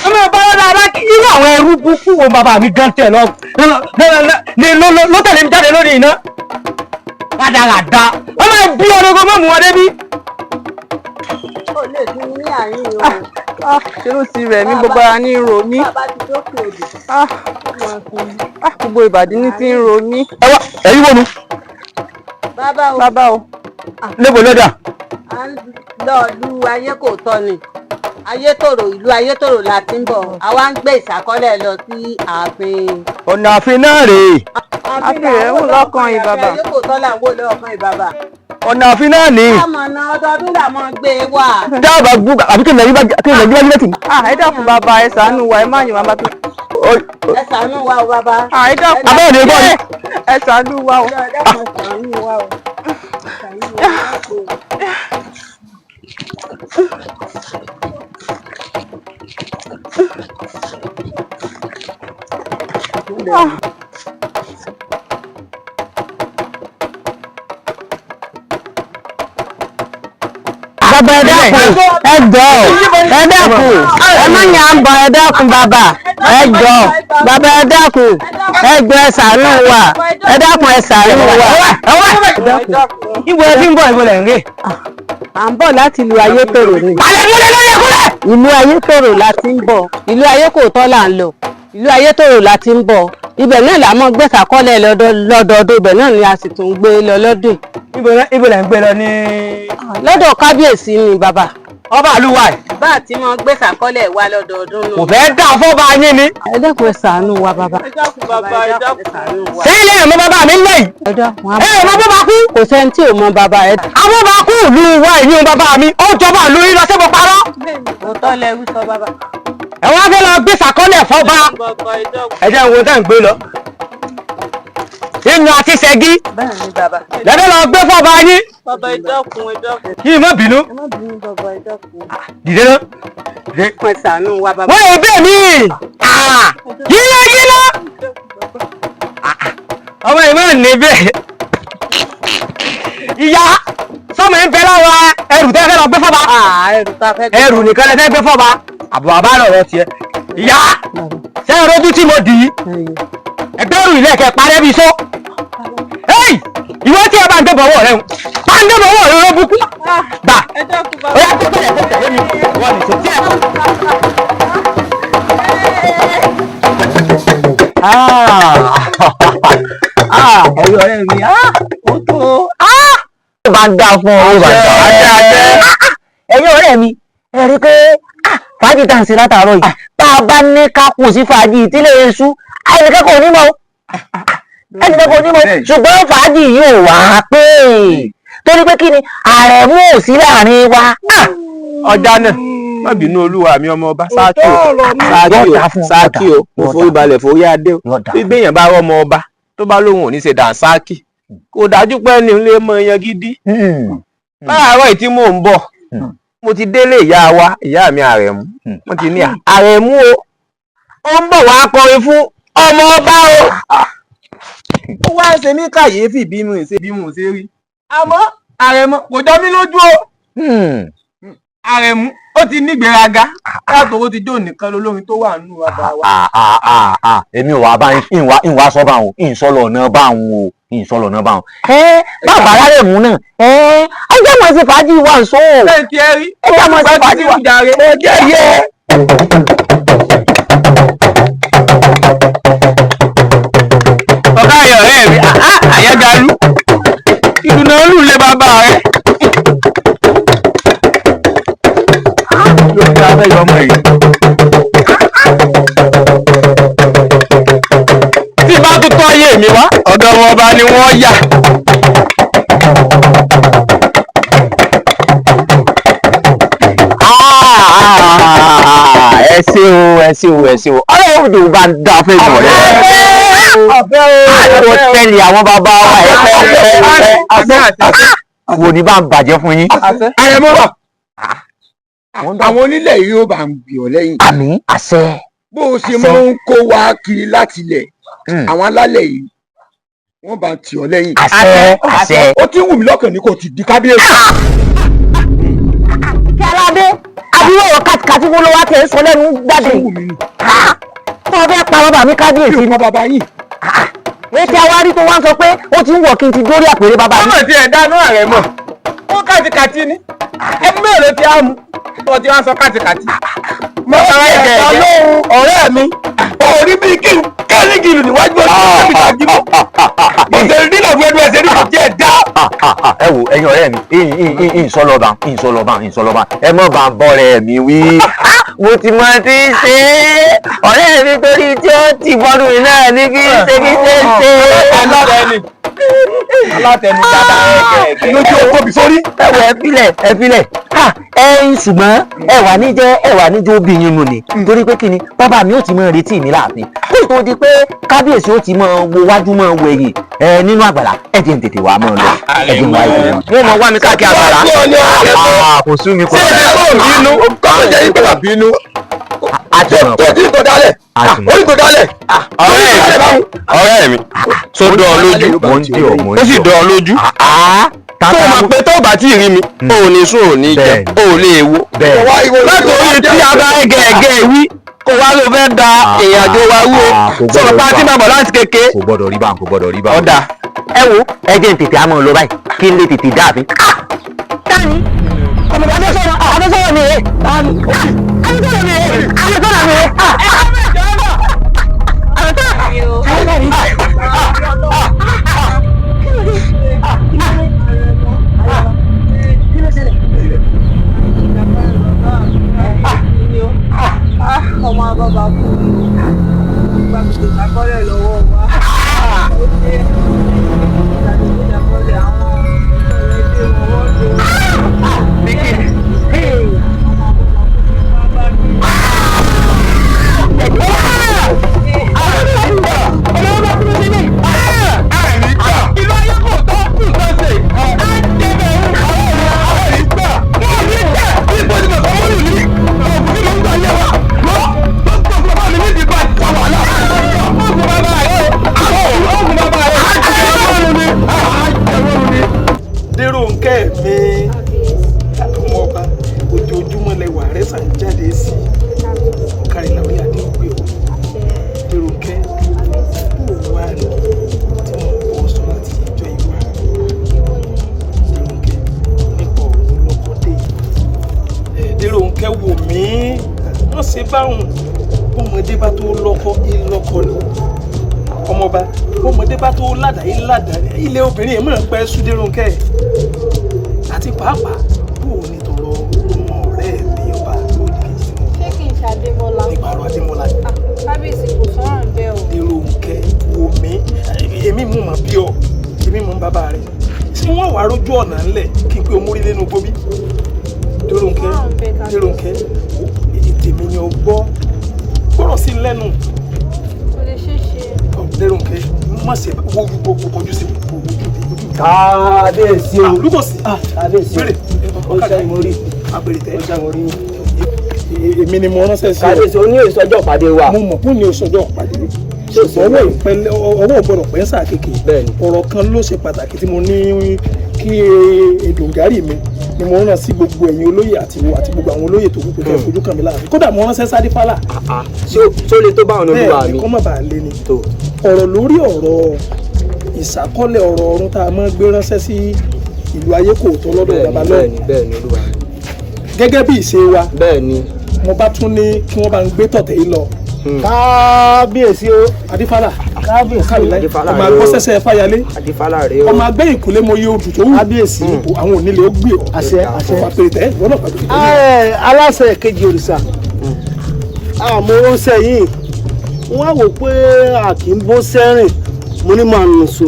B: ọmọ ìbá rẹ̀ rárá kí irú àwọn ẹrú búkú wo bàbá mi gan tẹ̀ lọ ló tẹ̀lé mi jáde lórí iná. Rádaràda ọmọ ẹbí ọlọ́gbọ́n mọ̀ mú wọn débí.
I: ó lè fún mi ní àárín o.
F: ṣé ló ti rẹ̀ mí gbogbo ara ní ro mí.
I: bàbá ti dókè odò.
F: gbogbo ìbàdí ní ti ń ro mí.
B: ẹ wá ẹ̀yin wo nu.
I: bàbá o.
B: lébo lọ́dà.
I: à ń lọ lu ayé kò tọ́ ni ayétòrò ìlú ayétòrò la ti ń bọ̀ àwa ń gbé ìṣàkọlẹ̀ lọ sí ààfin.
B: ọ̀nà ààfin náà rèé.
F: ààfin rẹ̀ wò lọ́kàn ìbàbà.
I: ayé kò tọ́ là ń wò lọ́kàn ìbàbà.
B: ọ̀nà ààfin náà ni.
I: àmọ̀nà ọdọọdún là mọ́ gbé wà.
B: dábàá gbúgbà àbí kí nàìjíríà jílẹ̀ tì.
F: ẹ dákun bàbá ẹ ṣàánú wa ẹ má yìn bàbá tó.
I: ẹ ṣàánú wa o bàbá.
F: ẹ dákun
B: abẹ́rẹ́ ni bọ́ọ̀lù.
F: ẹ ṣàánú wa o.
I: ẹ dákun ṣàánú wa o.
E: bàbá ẹ dákun ẹ dákun ẹ má yà ń bọ ẹ dákun bàbá ẹ jọ̀ọ́ bàbá ẹ dákun ẹ jọ̀ọ́ ẹ ṣàánú wa ẹ dákun ẹ ṣàánú wa.
B: ìwọ ẹbí ń bọ̀ ìwọ lẹ̀ ń rè.
I: à ń bọ̀ láti ìlú ayétòrò ni. ìlú ayétòrò la ti ń bọ̀ ìlú ayé kò tọ́ là ń lọ ìlú ayétòrò la ti ń bọ̀ ibẹ̀ náà la mọ̀ gbé ṣàkọlẹ̀ lọ́dọọdún ibẹ̀ náà ni a sì tún gbé lọ lọ́dún.
B: ibo lẹ̀ ń gbé lọ ní.
I: lọ́dọ̀ kábíyèsí ni bàbá.
B: ọba àlùwà ẹ̀.
I: bá a ti mọ gbé ṣàkọlẹ̀ wa lọ́dọọdún nù.
B: kò fẹ́ dà fọ́ba yín ni.
I: ẹ dákun ẹ ṣàánú wa bàbá.
F: ẹ dákun bàbá ẹ dákun.
B: ṣé ilé ẹ̀ mọ bàbá mi ń lẹ̀ yìí.
I: ẹ dákun
B: ẹ mọ bàbá kú.
I: kò sẹ́ni tí ò mọ bàbá ẹ.
B: àwọn bàbá kú ìlú wa ìyún bàbá mi ó jọba ìlú yín lọ sí mo parọ́.
I: òótọ́ lẹ wí sọ bàbá.
B: ẹ wá fẹ́ lọ gbé ṣàkọlẹ̀ fọ́ba. ẹ jẹ́ wo tẹ́ ń gbé lọ. inú àti ṣẹ́gi.
I: bẹ́ẹ̀ ni bàbá.
B: lẹ́dẹ̀ lọ gbé fọ́ba yín.
F: bàbá ẹ dákun ẹ dákun.
B: kí n má bínú.
I: ẹ má bínú bàbá ẹ dákun.
B: dìde náà.
I: ẹ ṣàánú wa bàbá.
B: wọ́n yóò bẹ́ẹ̀ mí. yíyá ọmọ ìmọ̀ ní bẹ́ẹ̀. ìyá sọmọ ń bẹ láwa ẹrù tẹ́ fẹ́ lọ gbé fọ́ba.
I: ẹrù tá a fẹ́ gbé.
B: ẹrù nìkan lẹ fẹ́ gbé fọ́ba. àbọ̀ àbá lọ̀rọ̀ tiẹ̀. ìyá ṣé ẹ rojú tí mo dì í. ẹgbẹ́rún ilé ẹ̀kẹ́ parẹ́ bí só. ìwọ tí ẹ bá ń gbé bọ̀wọ̀ rẹ bá ń gbé bọ̀wọ̀ rẹ ló bukú. gbà
F: ẹ dákun bàbá.
B: ó yà kó tẹ̀lé kó tẹ̀lé mi wọ́n ní sọ tí ẹ. ẹ̀yin ọ̀rẹ́ mi ó tó
E: bá ń dá fún ọ ó bá ń dá. ẹ̀yin ọ̀rẹ́ mi ẹ rí i pé fàájì tá à ń ṣe látàárọ̀ yìí tá a bá ní ká kù sí fàájì ìtílé èṣù ẹnìkẹ́kọ̀ọ́ onímọ̀ ṣùgbọ́n fàájì yìí ò wá pé torí pé kí ni Àrẹ̀mú ò sí láàrin wa.
A: ọjà náà má bínú olúwa mi ọmọ ọba sáàkì o mo forí balẹ̀ forí adé o bí gbẹ̀yàn bá rọ́ ọmọ ọba tó bá lóun ò ní ṣe dànsáàkì kò dájú pé ní ilé mọ èèyàn gidi. láàárọ̀ tí mò ń bọ̀ mo ti délé ìyá wa ìyá mi Àrẹ̀mú wọ́n ti ní Àrẹ̀mú o ó ń bọ̀ wá kọrin fún ọmọ ọba o. ó wá ń ṣe mí kàyéfì bí mo ṣe rí àmọ́ Àrẹ̀mú kò jọ mí lójú o. Àrẹ̀mú ó ti nígbéraga látòwó ti jó nìkan lolórin tó wà nínú àbá wa.
E: èmi ò wá bá ìwà sọ bá wọn ìsọlọ náà bá wọn o ìsọlọ náà bá wọn. bàbá Àrẹ̀mú náà ẹjẹ mọ sí fàájì wà ń sọ.
A: bẹ́ẹ̀ ti ẹ rí
E: ẹjẹ mọ sí fàájì wà ń jàre. ẹjẹ yẹ.
A: ọ̀gá ayọ̀ rẹ̀ mi àyẹ́galú ìdùnnà olùlé bàbá rẹ̀. lórí abẹ́yẹ ọmọ yìí. tí bá tún tọ́ ayé mi wá ọ̀dọ̀ wọn ọba ni wọ́n yà.
E: ẹ ṣé o ọlọ́run tó bá dá fẹ́ jù rẹ̀. àìkò tẹ̀lé àwọn bàbá wa wo ni bá ń bàjẹ́ fún yín.
H: Àrẹ̀mú àwọn onílẹ̀ yìí ó bá ń gbì ọ́ lẹ́yìn.
E: àmín àṣẹ.
H: bó o ṣe máa ń kó wa kiri láti ilẹ̀ àwọn alálẹ̀ yìí wọ́n bá ń tì ọ́ lẹ́yìn.
E: àṣẹ.
H: ó ti wù mí lọ́kàn ní kò ti di kábíyèsí.
E: kí aládé àbúrò ọ̀rọ̀ kàtìkàtì wo ló wá tẹ̀ ń sọ lẹ́nu jáde. tó o fẹ́ pa bàbá mi kábíyèsí ni.
H: bàbá yìí.
E: ètò àwárí tó wá ń sọ pé ó ti ń wọ̀ kí n ti dórí àpèrè bàbá mi.
A: ọmọ tí ẹ dáná Àrẹ̀mú ó kàtìkàtì ni ẹbí mélòó ti á mu tó ti wá sọ kàtìkàtì.
H: mo sọ ẹ̀ka lóhùn ọ̀rẹ́ mi orí bí kí n kẹ́lígìlì níwájú ọ̀sẹ̀ mi tàbí mọ́. mo ṣe rí lọ́gbọ́n ẹnu ẹsẹ̀ ní kò jẹ́ dá.
E: ẹ wo ẹ̀yin ọ̀rẹ́ mi ìsọlọba ẹ mọ̀ bá ń bọ́ rẹ̀ mi wí. mo ti mọ tí ń ṣe ọ̀rẹ́ mi torí tí ó ti bọ́dún mi náà ní kí ṣe.
A: alátẹnu dáadáa ẹ̀kẹ́
H: lójú ọkọ mi sórí.
E: ẹ filẹ̀ ẹ̀yin ṣùgbọ́n ẹ wà níjó obìnrin nù ni torí pé kí ni bàbá mi ò ti máa retí mi láàfin kó tó di pé kábíyèsí ó ti máa wo wájú máa wo ẹ̀yìn nínú àgbàlá ẹ jẹ́ n tètè wá máa lọ ẹ jẹ́ n wá ìdílé wọn mọ wá mi káàkiri àgbàlá kò sú mi kò
H: sí. ṣé ẹ bá bínú kọ́mọ̀ jẹ́ ìgbà bínú. tó ti kò dálẹ̀ orí kò dálẹ̀.
A: ọ̀rẹ́ mi tó dán ọ lójú ó sì dán ọ lójú tó mọ̀ pé tó bá tí ì rí mi ò ní sùn ò ní jẹ ò lè wo látòrí tí a bá gẹ̀ẹ́gẹ́ wí kó wá ló fẹ́ da ìrìnàjò wa wú o sọ̀rọ̀ pa tí máa bọ̀ láti kéke.
E: kò gbọ́dọ̀ rí bá ọ̀dà ẹ wo ẹ jẹ́ n tètè àmọ́ lọ báyìí kí n lè tètè dáàfin. tani ọmọ bàbá sọ̀rọ̀ mi rè tani àbẹ́sọ̀rọ̀ mi rè àbẹ́sọ̀rọ̀ mi rè.
F: ọmọ bàbá kú nígbà tó ṣàkọọ́lẹ̀ lọ́wọ́ wa ó ṣe ìṣàkọọ́lẹ̀ àwọn ọ̀rẹ́ tí wọ́n
J: Déròǹkẹ́ mi ọmọ ọba ojoojúmọ́ lẹwà rẹ sàn jáde sí kárí làwọn yàtọ̀ pé o Déròǹkẹ́ kó wá ní tí mo bọ́ sọ láti ìjọ ìwà Déròǹkẹ́ nípa ọ̀rọ̀ lọ́kọ́dé Déròǹkẹ́ wò mí wọ́n ṣe báwọn ọmọdé bá tó lọ́kọ́ ìlọ́kọ́ ni ọmọọba ọmọdé bá tó ládàá ilé obìnrin yẹn mọ̀ pẹ́ sú Déròǹkẹ́ àti pàápàá bó o ní tọrọ ọmọ ọ̀rẹ́ mi ọba lóde kejì tí mo.
K: ṣé kì í ṣe Adémọ́lá.
J: nípa ọ̀rọ̀ Adémọ́lá.
K: kábíyèsí kò sọ̀rọ̀ ń bẹ́ o.
J: Dèròǹkẹ́ omi èmi mú mọ bí ọ èmi mú bàbá rẹ tí wọn wà rójú ọ̀nà ńlẹ̀ kí n pé o mórí lẹ́nu gbóbi. Dèròǹkẹ́ ètèmi ni o gbọ́ gbọ́rọ̀ sí lẹ́nu.
K: kò lè ṣeé ṣe.
J: Dèròǹkẹ́ má ṣe wo gbogbo ojú sí ojú.
A: kábíyèsí o.
J: Lúkọ̀sí.
A: kábíyèsí o. ó ṣe ìmórí.
J: àpèrètẹ́.
A: ó ṣe ìmórí.
J: èmi ni mo ránṣẹ́ sí ọ.
A: kábíyèsí o ní ìsọjọ́ ìpàdé wa.
J: mo mọ̀ fún ní ìsọjọ́ ìpàdé. ọwọ́ ìgbọ́dọ̀ pẹ́ sáà kékeré. ọ̀rọ̀ kan ló ṣe pàtàkì tí mo ní kí Èdùngárì mi ni mo rán sí gbogbo ẹ̀yin olóyè àti gbogbo àwọn olóyè tó kù pé kẹ́ fojú kàn mí láàfin. kódà mo ránṣẹ́ Sádífálà.
A: ṣé ó lè tó bá ọ̀nà olúwa mi.
J: bẹ́ẹ̀ ni kọ́ má bàa lé ni. ọ̀rọ̀ lórí ọ̀rọ̀ ìṣàkọọ́lẹ̀ ọ̀rọ̀ ọ̀run tá a máa gbé ránṣẹ́ sí ìlú ayé kò tó lọ́dọ̀ bàbá náà.
A: bẹ́ẹ̀ni olúwa.
J: gẹ́gẹ́ bí ìṣe wa.
A: bẹ́ẹ̀ni.
J: mo bá tún ní kí wọ́n bá ń gbé tọ̀tẹ̀ yìí lọ.
A: kábíyèsí o.
J: Adífálà.
A: kábíyèsí
J: Adífálà rẹ o. ọmọ agbọ́sẹ̀sẹ̀ fáyalé.
A: Adífálà rẹ o.
J: ọmọ agbẹ́ ìkúlé mo yẹ odù tó wù. kábíyèsí. àwọn onílé ó gbé ọ.
A: àṣẹ àṣẹ.
J: àpèrètẹ́ wọ́n náà pàtó.
A: aláṣẹ kejì òrìṣà àmọ́ ránṣẹ́ yìí wọ́n á wò pé a kì í bó sẹ́rìn mo ní máa nù só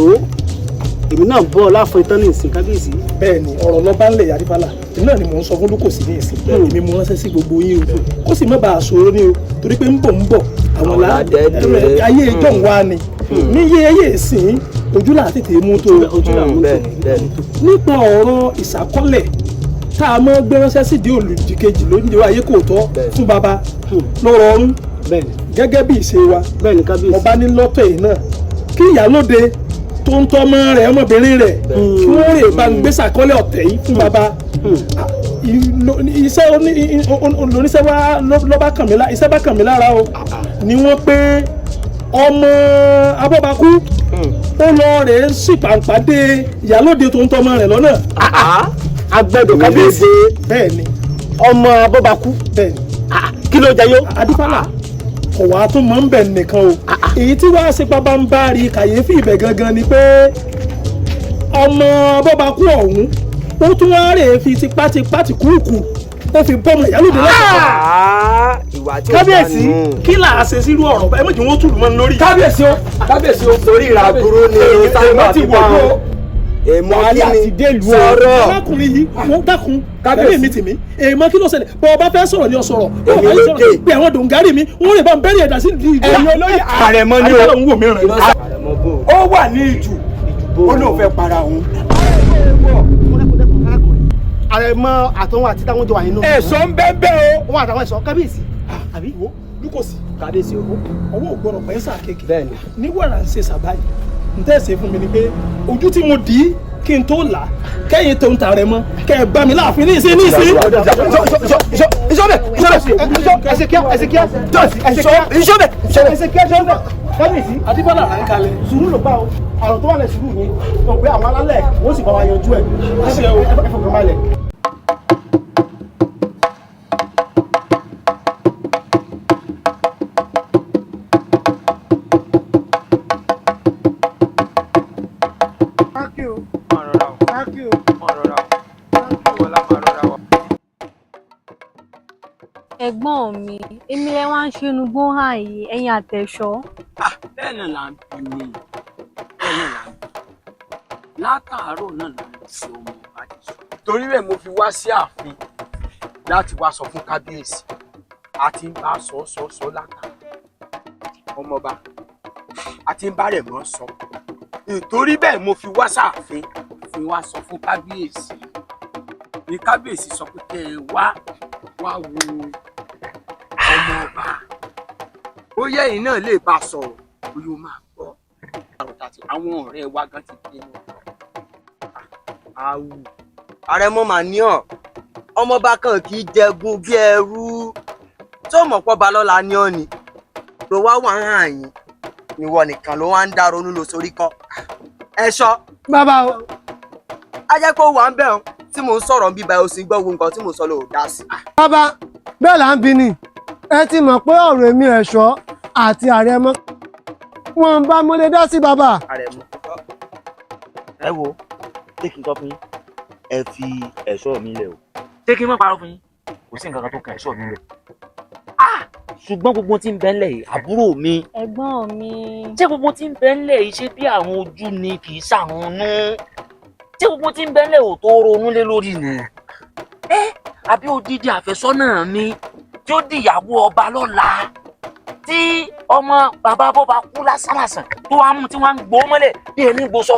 A: èmi náà bọ́ láàfin tán ní ìsìn kábíyèsí.
J: bẹ́ẹ̀ni ọ̀rọ̀ lọ́ba ńlẹ̀ Adífálà náà ni mò ń sọ fún Lúkòsí ní ìsìn èmi mo ránṣẹ́ sí gbogbo yín o kó sì má bàa ṣòro ní o torí pé ń bọ̀ àwọn ayé ìjọ ń wá ni ní yéyé ìsìn ojú là tètè mú tó nípa ọ̀rọ̀ ìṣàkọọ́lẹ̀ tá a mọ́ gbé ránṣẹ́ sí di olùdíkejì lóúnjẹ ayé kò tọ́ fún baba lọ́rọ̀ ọ̀run gẹ́gẹ́ bí ìṣe wa ọba ní lọ́tọ̀ yìí náà kí ìyálóde tó ń tọ́mọ rẹ̀ ọmọbìnrin rẹ̀ kí wọ́n rè bá ń gbé ṣàkọọ́lẹ̀ ọ̀tẹ̀ yìí fún baba iṣẹ́ oníṣẹ́ wa lọ́ba kàn mí lára iṣẹ́ bá kàn mí lára o ni wọ́n pé ọmọ Abọ́bakú ó lọ rè é sípàǹpàdé ìyálóde tó ń tọ́mọ rẹ̀ lọ́nà.
A: agbẹ́dọ̀ kábíyèsí.
J: bẹ́ẹ̀ni.
A: ọmọ Abọ́bakú.
J: bẹ́ẹ̀ni.
A: kí ló jẹ yó.
J: Adífálà ọ̀wá tó mọ̀ ń bẹ̀ nìkan o èyí tí wàá ṣe pápá ń bá rí kàyéfì ibẹ̀ gangan ni pé ọmọ Abọ́bakú ọ̀hún ó tún wá rè é fi tipátipá ti kúrúkù ó fi bọ́mọ ìyálóde lọ́sọ̀tọ̀. kábíyèsí kí là á ṣe sírú ọ̀rọ̀ báyìí méjì wọ́n tùlù mọ́ ní lórí. kábíyèsí o
A: torí ìràbúrú ni
J: èèmọ̀ ti wọ̀ ló
A: èèmọ̀ kí ni sọ̀rọ̀.
J: alákùnrin yìí wọ́n dákun kábíyèsí mi tì mí èèmọ̀ kí ló ṣẹlẹ̀ bọ́ ọba fẹ́ sọ̀rọ̀ ni ọ sọ̀rọ̀ bọ́ ọba yìí sọ̀rọ̀ pé àwọn Dòǹgárì mi wọ́n lè bá ń bẹ́rẹ̀ ẹ̀dá sí ìdíyẹ olóyè
A: àrẹ̀mọ ni
J: o. ó wà ní ìjù ó lóun fẹ́ para òun.
A: àrẹ̀mọ àtọwọn àti táwọn jọ wà nínú.
J: ẹ̀sọ́ ń bẹ́ẹ̀ bẹ́ẹ̀ o.
A: wọn àtàwọn ẹ̀sọ́ kábíyèsí. àbí
J: wo Lúkòsí.
A: kábíyèsí o.
J: ọwọ́ ògbọ́dọ̀ pẹ́ sà kéèké.
A: bẹ́ẹ̀ni.
J: ní wàrà ń ṣe sàbáyé n tẹ́ ṣe fún mi ni pé ojú tí mo dì í kí n tó là kẹ́yìn tó ń ta rẹ mọ́ kẹ́ ẹ bá mi láàfin ní ìsín ní ìsín.
A: kábíyèsí
J: Adífálà rà ń kalẹ̀.
A: sùúrù ló bá o àrùn tó wà lẹ sùúrù yẹn wọn pé àwọn alálẹ̀ wọn sì bá wa yanjú ẹ ẹfọkàn balẹ̀.
C: ẹ̀gbọ́n mi èmi lẹ wá ń ṣẹnu gbóhàn yìí ẹ̀yin àtẹ̀ṣọ́.
L: bẹ́ẹ̀ náà là ń bí ni bẹ́ẹ̀ náà là ń bí látàárọ̀ náà là ń ṣe ọmọ ọba jù. torí rẹ̀ mo fi wá sí ààfin láti wá sọ fún kábíyèsí àti ń bá sọ látàrí ọmọọba àti ń bá rẹ̀ mọ́ sọ nítorí bẹ́ẹ̀ mo fi wá sáàfin fi wá sọ fún kábíyèsí ní kábíyèsí sọ pé kẹ́ ẹ wá wo ọmọ ọba ó yẹ ẹ̀yin náà lè bá sọ̀rọ̀ bóyá ó máa gbọ́ àwọn ọ̀rẹ́ wa gan ti pé wọn.
A: àwù àrẹ̀mọ mà ní ọ ọmọọba kan kì í jẹgun bí ẹrú tó mọ̀ pọ́ balọ́la ní ọ ni ló wá wà hàn yín ìwọ nìkan ló wá ń dá ronú lọ sórí kọ́ ẹ̀ṣọ́.
E: bàbá o.
A: a jẹ́ pé ó wà ń bẹ̀ ọ́n tí mò ń sọ̀rọ̀ bíbá ẹ̀ ó sì gbọ́ wo nǹkan tí mò ń sọ ló dá sí.
E: bàbá bẹ́ẹ̀ là ń bi ni ẹ ti mọ̀ pé ọ̀rọ̀ èmi ẹ̀ṣọ́ àti àrẹ̀mọ wọn bá mọ́lẹ̀ dá sí bàbá.
A: àrẹ̀mọ ẹ wo take it up yín
M: ẹ fi ẹ̀ṣọ́ mi lẹ̀ o. Ṣé kí n má parọ́ fún yín? Kò sí nǹkan kan tó kan ẹ̀ṣọ́ mi lẹ̀. Ṣùgbọ́n gbogbo tí ń bẹ ńlẹ̀ yìí àbúrò mi.
C: Ẹ̀gbọ́n mi.
M: Ṣé gbogbo tí ń bẹ ńlẹ̀ yìí ṣe bí àwọn ojú ni kì í ṣàrùnnú? Ṣé gbogbo tí ń bẹ ńlẹ̀ ò tó ronú lé lórí ni? Àbí odidi àfẹ́sọ́nà mi tí ó dìyàwó ọba lọ́la tí ọmọ bàbá bọ́ba kú lásánlàsàn tó wá mú tí wọ́n ń gbó mọ́lẹ̀ bí ẹni gbósọ.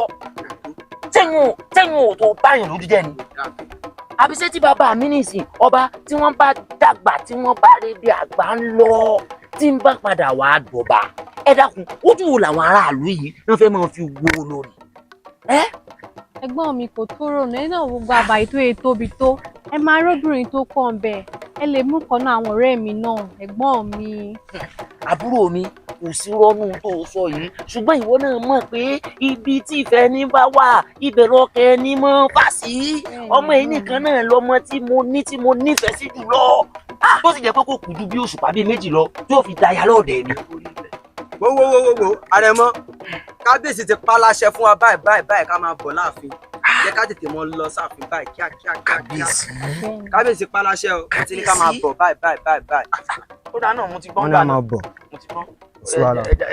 M: Tẹ́yìn ò tó báyìí lójú jẹ́ ni. Àbí ṣé tí bàbá mi nìsín ọba tí wọ́n bá dàgbà tí wọ́n bá rí bí àgbà ń lọ tí ń bá padà wá dọ̀bà. Ẹ dákun ojú wo làwọn aráàlú yìí wọ́n fẹ́ máa fi wo lórí?
K: Ẹ̀gbọ́n mi kò tó rònú ẹ náà gbogbo àbàyè tó yẹ tóbi tó ẹ máa rọ́bìnrin tó kọ́ ń bẹ̀ ẹ lè mú kan náà àwọn ọ̀rẹ́ mi náà ẹ̀gbọ́n mi.
M: Àbúrò mi kò sí rọ́nù tó sọ yìí ṣùgbọ́n ìwọ náà mọ̀ pé ibi tí ìfẹ́ ní bá wà ibẹ̀ lọ́kẹ́ ní mọ́ fà sí. Ọmọ yìí nìkan náà lọmọ tí mo nífẹ̀ẹ́ sí jùlọ tó sì jẹ́ pé kò kù ju bí òṣùpá bíi méjì lọ tí ó fi daya lọ́ọ̀dẹ̀ mi.
A: Wo àrẹ̀mọ kábíyèsí ti pa láṣẹ fún wa báyìí ká máa bọ̀ láàfin jẹ́ ká tètè mọ lọ sáàfin báyìí kíákíá. Kábíyèsí pa láṣẹ o àti ní ká máa bọ̀ báyìí.
M: Ó dáa náà mo ti gbọ́n
A: gbà náà.
M: mo ti gbọ́n.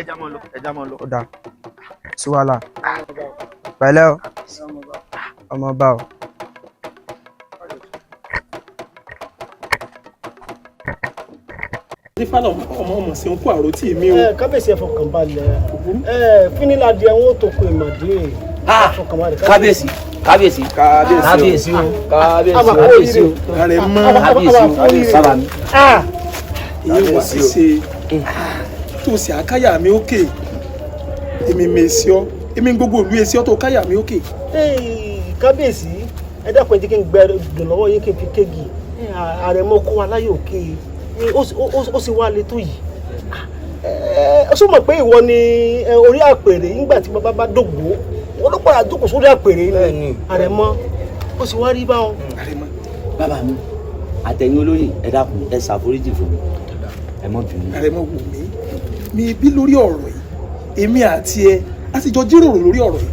M: Ẹja mọ́ lọ.
A: Ó dáa sí wàhálà pẹ̀lẹ́ o ọmọ bá o.
J: Nífàlà ọmọ sí ń kó àròtí mi o.
N: Kábíyèsí ẹ fọkàn balẹ̀ fíniládìí ẹ̀wọ̀n ó tó kó ìmọ̀dé.
M: Kábíyèsí o. Kábíyèsí o. Kábíyèsí o.
J: Sábà mi. Ìyẹn wà ṣe tó ṣe àkáyà mi òkè. Èmi mèsì ọ́. Èmi gbogbo ìlú èsì ọ́ tó káyà mi òkè.
N: Kábíyèsí ẹ dákun ẹ jẹ́ kí n gbẹ dùn lọ́wọ́ yín kí n fi kéègì. Àrẹ̀mọ kó wa láyé òkè. Ó sì wá le tó yìí. Ó sọ mọ̀ pé ìwọ ni orí àpèrè nígbà tí bàbá bá dògbò wọn ló padà jókòó sórí àpèrè ní Àrẹ̀mọ ó sì wá rí báwọn.
M: Bàbá mi àtẹ̀yìn olóyè ẹ dákun ẹ ṣàforíjì fún mi ẹ mọ́ bínú.
J: Àrẹ̀mọ wò mí mi bí lórí ọ̀rọ̀ yìí èmi àti ẹ a ti jọ jíròrò lórí ọ̀rọ̀ yìí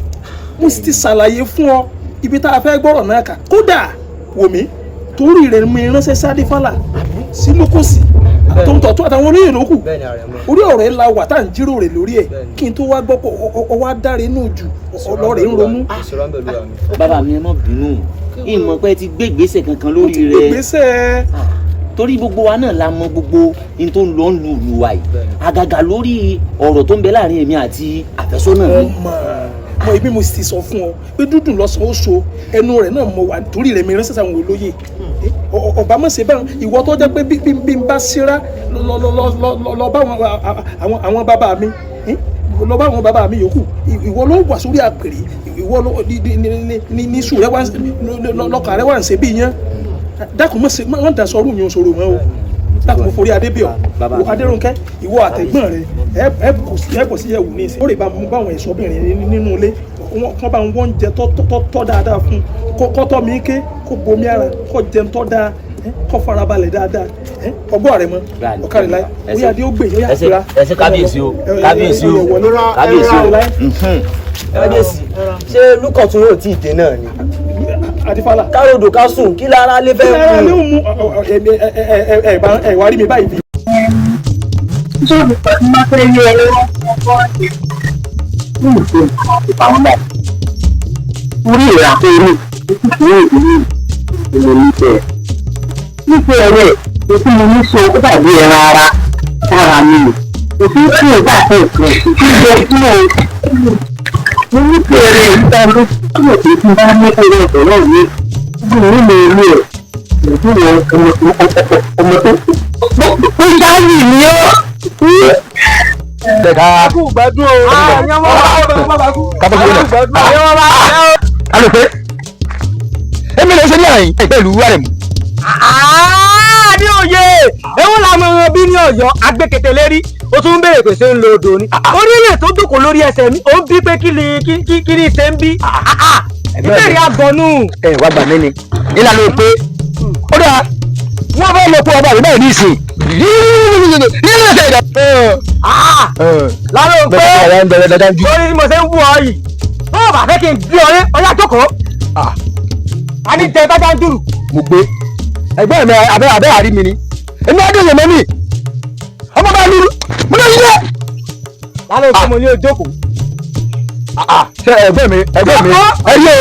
J: mo sì ti ṣàlàyé fún ọ ibi tá a fẹ́ gbọ́rọ̀ náà kà kódà wò mí torí rẹ̀ mi ránṣẹ́ sáré fálà sí lókòsì àtọ̀tọ̀ àtàwọn olóyè lókù orí ọ̀rọ̀ ẹ̀ la wà tá à ń jíròrò lórí ẹ̀ kí n tó wá gbọ́ pọ̀ ọwọ́ adáre inú jù ọlọ́rẹ̀ ń ronú.
M: Bàbá mi ẹ má bínú ìmọ̀ pé ti gbé ìgbésẹ̀ kankan lórí rẹ̀.
J: Mo ti gbé ìgbésẹ̀.
M: Torí gbogbo wa náà la mọ gbogbo in tó ń lọ ń lu ìlú wa yìí àgàgà lórí ọ̀rọ̀ tó ń bẹ láàrin èmi àti àfẹ́sọ́nà mi.
J: Mọ ibi mo sì sọ fún ọ pé dúdùn lọ́sàn-án ó so ẹnu rẹ̀ náà mo wà torí rẹ̀ mi ránṣẹ́ sáwọn olóyè ọba mọ̀ sí báwọn ìwọ tó jẹ́ pé bí n bá síra lọ bá àwọn bàbá mi lọ bá àwọn bàbá mi yòókù ìwọ ló wà sórí àpèrè ìwọ ló ní sùn rẹ lọkàn rẹ wà ń ṣe bí yẹn dákun mọ̀ dà sọ́rùn yẹn sọ̀rọ̀ mọ́ o dákun mo forí adébíọ̀ Adérónkẹ́ ìwọ àtẹ̀gbọ́n rẹ ẹ kò sí ẹ̀wù ní ìsìn ó lè bá mú báwọn ẹ̀ṣọ́bìnrin nínú ilé kọ́ bá ń wọ́n jẹ tọ́ dáadáa fún kọ́tọ́ mi ké kó bomi ara kọ́ jẹun tọ́ dáa kọ́ farabalẹ̀ dáadáa ọgbọ́n rẹ mọ́ ọ̀kàrí láì ó yà dé ó gbè ó yà síra.
M: ẹsẹ kábíyèsí o kábíyèsí o kábíyèsí o
A: kábíyèsí ṣé lúkọ̀tún yóò tí ì dé náà ni.
J: Adífálà
A: káròdò ká sùn kí lára lè fẹ́
J: mú ẹ wá rí mi báyìí bí.
O: Sọ́ọ̀bù pẹ̀lú máa fẹ́ lé ẹ̀rọ ọkọ̀ ọ̀dẹ̀ ní ìpè ìpamọ́ náà. Orí ìrà tó rí ìpínlẹ̀ ìlú ìlú nífẹ̀ẹ́. Nífẹ̀ẹ́ rẹ̀ ètò mo ní so ó dàbí ẹran ara sára mi. Òfin tí ò bá fẹ́ ìpè ìjọ fún ọ. Mo nífẹ̀ẹ́ rẹ̀ ìta ló túbọ̀ tó ti bá ní ẹ̀rọ ọ̀dọ̀ náà ní ìlú mi ìlú ẹ̀. Ìlú wọn ọmọ tó ó dárí ni ó.
B: Bẹ̀ka.
A: Kú gbádùn o.
B: Alùpẹ́. Èmi lè ṣe ní àyìn pẹ̀lú Àrẹ̀mú.
A: Adéoyè ẹ̀wọ̀n làwọn ọmọ bí ní Ọ̀yọ́ agbẹ́kẹ̀tẹ̀ lérí o tún ń béèrè pé ṣé ń lo odò ni. Orílẹ̀ tó jókòó lórí ẹsẹ̀ mi ó ń bí pé kí ni ṣe ń bí. Ìbéèrè àgọ́nù.
B: Ẹ wá gbà mí ni. Ìlànà òpè. Ó dáa. Wọ́n fẹ́ lọ kó ọba rẹ̀ báyìí ní ìsìn. Nínú ẹsẹ̀ ìdá.
A: Lálọ́ pé lórí tí mo ṣe ń wú ọ yìí. Bọ́ọ̀ bá fẹ́ kí n gbé ọ lé ọyá jókòó.
B: a ní tẹ tájà ń dùrù. mo gbé ẹgbẹ́ mi abẹ́ àrí mi ni èmi á dòye mẹ́mí ọmọ bá lulu mo lè yí dẹ́. lálẹ́ òkè mo ní ojókòó. ṣe ẹgbẹ́ mi ẹ yé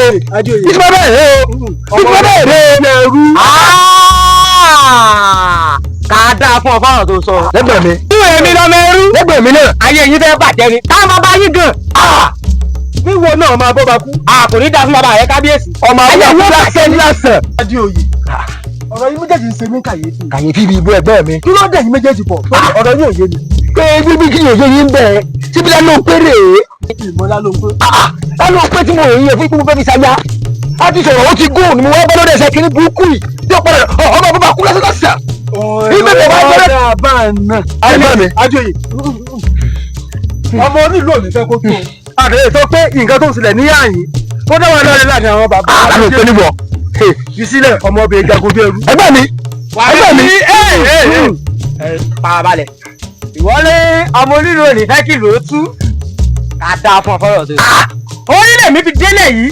B: ìtumọ̀ bẹ́ẹ̀ rẹ o ìtumọ̀ bẹ́ẹ̀ rẹ ẹrú. kà á dáa fún ọ fáwọn tó sọ. lẹ́gbẹ̀ẹ́ mi. ìwé mi lọ́mọ ẹrú. lẹ́gbẹ̀ẹ́ mi náà. ayé yín fẹ́ bàjẹ́ ni táwọn bàbá yín gan. wíwo náà máa bọ́ bá kú. kò ní dáa fún bàbá rẹ kábíyèsí. ọmọ àwọn ọmọ lásán. adéoyè ọ̀rọ̀ yín méjèèjì ń ṣe mí kàyéfì. kàyéfì bíi ibú ẹgbẹ́ mi. kí ló dé yín méjèèjì pọ̀ ọ̀rọ̀ yín ò yé mi. pé bíbí kí yóò yé yín bẹ́ẹ̀ síbi lánà ó péré. ìmọ̀lá ló ń pé. lánà ó pé tí mo rò yín yẹn fún ikú mo fẹ́ fi ṣayá. a ti sọ̀rọ̀ ó ti gún ni mo wá bọ́ lórí ẹsẹ̀ kiri burúkú yìí tí ó pọ̀lọ̀ ọmọ bàbá kú lásán lásán. ìgbésẹ̀ wá gbọ́dọ̀. àbá mi. adéoyè ọmọ onílù ò ní fẹ́ kó tó. àdéhùn sọ pé nǹkan tó ń ṣẹlẹ̀ níyà yìí kó dáwọn lọ́rẹ́ láti àwọn bàbá. àlọ́ tó níbọ̀ ìsílẹ̀ ọmọbìnrin jagunjú ẹrú. ẹgbẹ́ mi ẹgbẹ́ mi. farabalẹ̀ ìwọlé ọmọ onílù ò ní fẹ́ kí ló tú ká dáa fún ọfọlọ tó. orílẹ̀ mi fi délẹ̀ yìí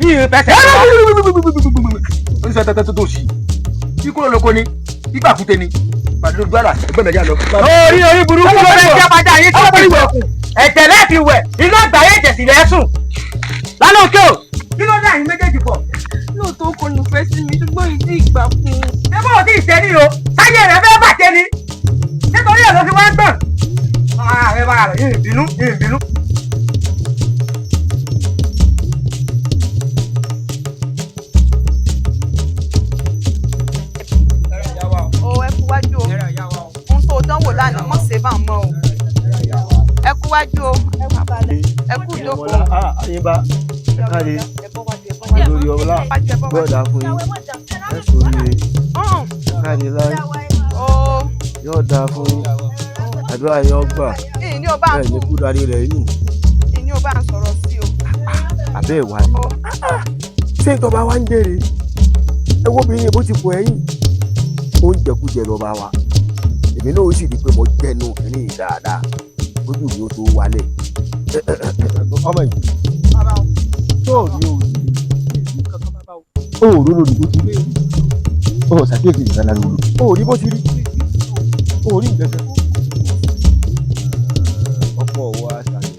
B: yìí fẹsẹ̀ lọ. oníṣẹ́ tẹ́tẹ́ tó tó sí i kúrò lóko ni ìgbàkúté ni pàdé ojú àlà ẹgbẹ́ mẹ́jà lọ. orí burúkú ló fẹ́ jẹ́ padà yín tó fi wẹ̀ ẹ̀jẹ̀ lẹ́ẹ̀fi wẹ̀ inú àgbáyé ìjẹ̀sì lẹ́sùn lánàá òkè o kí ló dé àyín méjèèjì pọ̀.
F: lóòótọ́ kò ní fẹ́ sí mi ṣùgbọ́n ìdí ìgbà fún un.
B: ṣé bó o ti ṣe ní o sáyé rẹ fẹ́ bàjẹ́ ni nítorí ẹ̀ ló fi wá ń gbọ̀n. ààrẹ bá rẹ̀ yìí bínú yìí bínú.
F: ẹ kú wájú o ohun tó dánwò lánàá mọ̀ ṣe bá ń mọ́ o ẹ kú wájú o ẹ kú ìjókòó.
N: àyìnbá káre lórí ọlá gbọ́dọ̀ fún yín ẹ sórí káre láì yóò dáa fún yín àdúrà yóò gbà bẹ́ẹ̀ ní kú darí rẹ̀ inú.
F: ìní ò bá ń sọ̀rọ̀ sí o.
N: àbẹ́ ìwà ni ṣé ìtọ́ba wa ń jèrè ẹ wo bí yín bó ti pọ̀ ẹ̀yìn oúnjẹ kújẹ lọ́ba wa èmi náà ó sì rí i pé mo jẹ́nu kìíní dáadáa lójú mi ó tó wálẹ̀ ọmọ yìí tó rí o rí lórí bó ti rí o ṣàkíyèsí ìgbà lára olú o rí bó ti rí o rí ìgbẹ́sẹ̀. ọ̀pọ̀ wa ṣàlẹ̀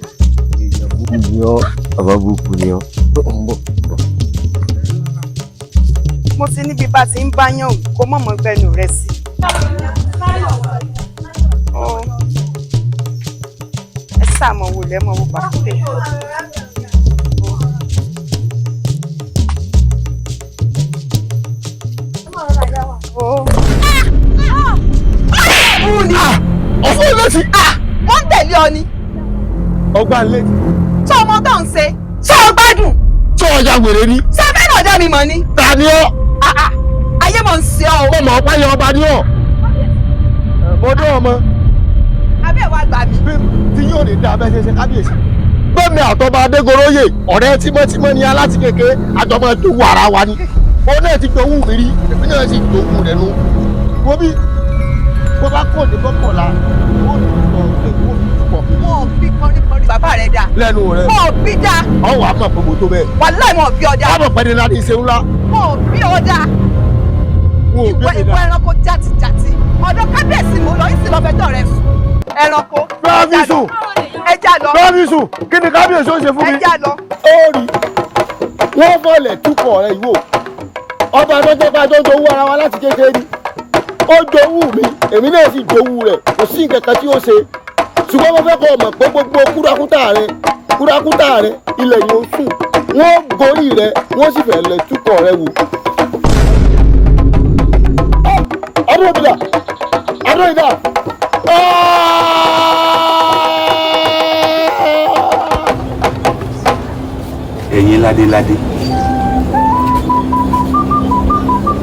N: èèyàn burúkú ni ọ́ bàbá burúkú ni ọ́ ń bọ̀.
F: mo ti níbi bá ti ń báyàn kó mọ̀mọ́ gbẹnu rẹ̀ sí. ẹ sàmọ̀ wò lẹ́mọ̀ wò pàkúté.
B: ọ̀fun ilé ti.
F: wọ́n ń tẹ̀lé ọ ni.
B: ọgbà ilé.
F: ṣé ọmọ tó ń ṣe ṣé o gbádùn.
B: ṣé ọjà wèrè ni.
F: ṣé bẹ́ẹ̀ náà dá mi mọ̀ ni.
B: ta ni ọ́.
F: ayé mọ̀ ń ṣe ọ́.
B: ọmọ ọ̀pá yẹn ọba ni ọ́. bọ́dọ̀ ọmọ.
F: abẹ́ wa gbà mí.
B: tí yóò lè dá abẹ́ ṣe kábíyèsí. gbẹ̀mí àtọ́ba adégoróyè ọ̀rẹ́ tímọ́tímọ́ ni aláti kékeré àjọmọ́ ìdòwú ara wa ni. òun náà ti dòwú mi rí èmi náà sì dòwú rẹ̀ nù. wo bí bó bá kò ní kọ́kànlá ó ní ìtọ́ ìwé púpọ̀.
F: mo bí kọ́ríkọ́rí bàbá rẹ̀ dá.
B: lẹ́nu rẹ̀.
F: mo bí dá.
B: ọ̀hún àmọ̀ gbogbo tó bẹ́ẹ̀.
F: wàláì mo bí ọjà.
B: àmọ̀ pẹ̀lú láti ṣe ńlá.
F: mo bí ọjà. ìwọ ẹranko játijàti ọ̀dọ̀ kábíyèsí mo lọ ìsìn lọ́fẹ̀ẹ́tọ̀ rẹ̀ sùn. ẹranko.
B: Kábíyèsí.
F: ẹja lọ.
B: Kábíyèsí kí ni kábíyèsí ó ṣe fún mi.
F: ẹja lọ.
B: ó rí wọ́n fọlẹ̀ túkọ̀ rẹ̀ ìwò ọba àtọ́jọ́pá tó ń jowú ara wa láti kékeré ni ó jowú mi èmi náà sì jowú rẹ̀ kò sí nǹkan kan tí ó ṣe ṣùgbọ́n mo fẹ́ kọ́ ọmọ pé gbogbo kúrakútà rẹ̀ ilẹ̀ yóò sùn wọ́n gorí rẹ̀ wọ́n sì fẹ́ lẹ̀ túkọ̀ rẹ̀ wò. ọdún ìdá ọdún ìdá.
G: ẹ̀yin ládéládé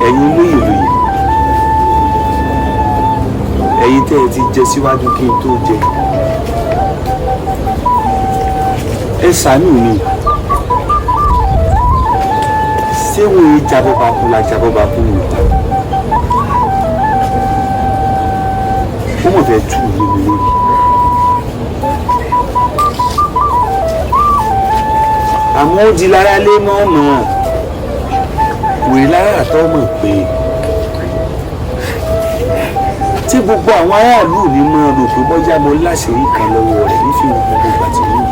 G: ẹ̀yin lóyèlóyè ẹ̀yin tẹ́ ẹ ti jẹ síwájú kí n tó jẹ ẹ ṣàánú mi ṣé wo jábọ́bakú la jábọ́bakú mi ó mọ̀ fẹ́ tù mí lórí. àmọ́ ó di lára lé mọ́ wèé lára tó mọ̀ pé tí gbogbo àwọn aráàlú ní máa rò pé bọ́jà mo láṣìírí kan lọ́wọ́ rẹ̀ ní fi hàn gbogbo ìgbà tí yóò.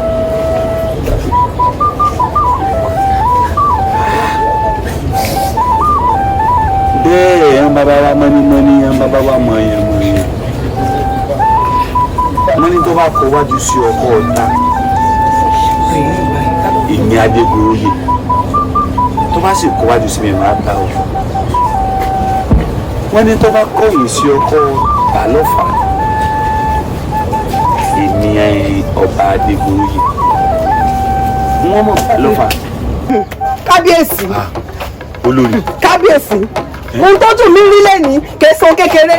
G: bẹ́ẹ̀ yan bàbá wa mọ́nímọ́ní yan bàbá wa mọ̀ọ́yàn mọ̀ọ́yàn wọ́n ní tó bá kọ wájú sí ọkọ ọ̀tá ìyẹn Adégoróyè tó bá sì kọ wájú sí mi máa bá o wọ́n ní tó bá kọ̀yìn sí ọkọ Bálọ́fà ìyẹn ọba Adégoróyè wọ́n mọ̀ Bálọ́fà.
F: kábíyèsí
G: olórí
F: kábíyèsí ohun tó dùn mí rí lẹ́nìí kẹsàn kékeré.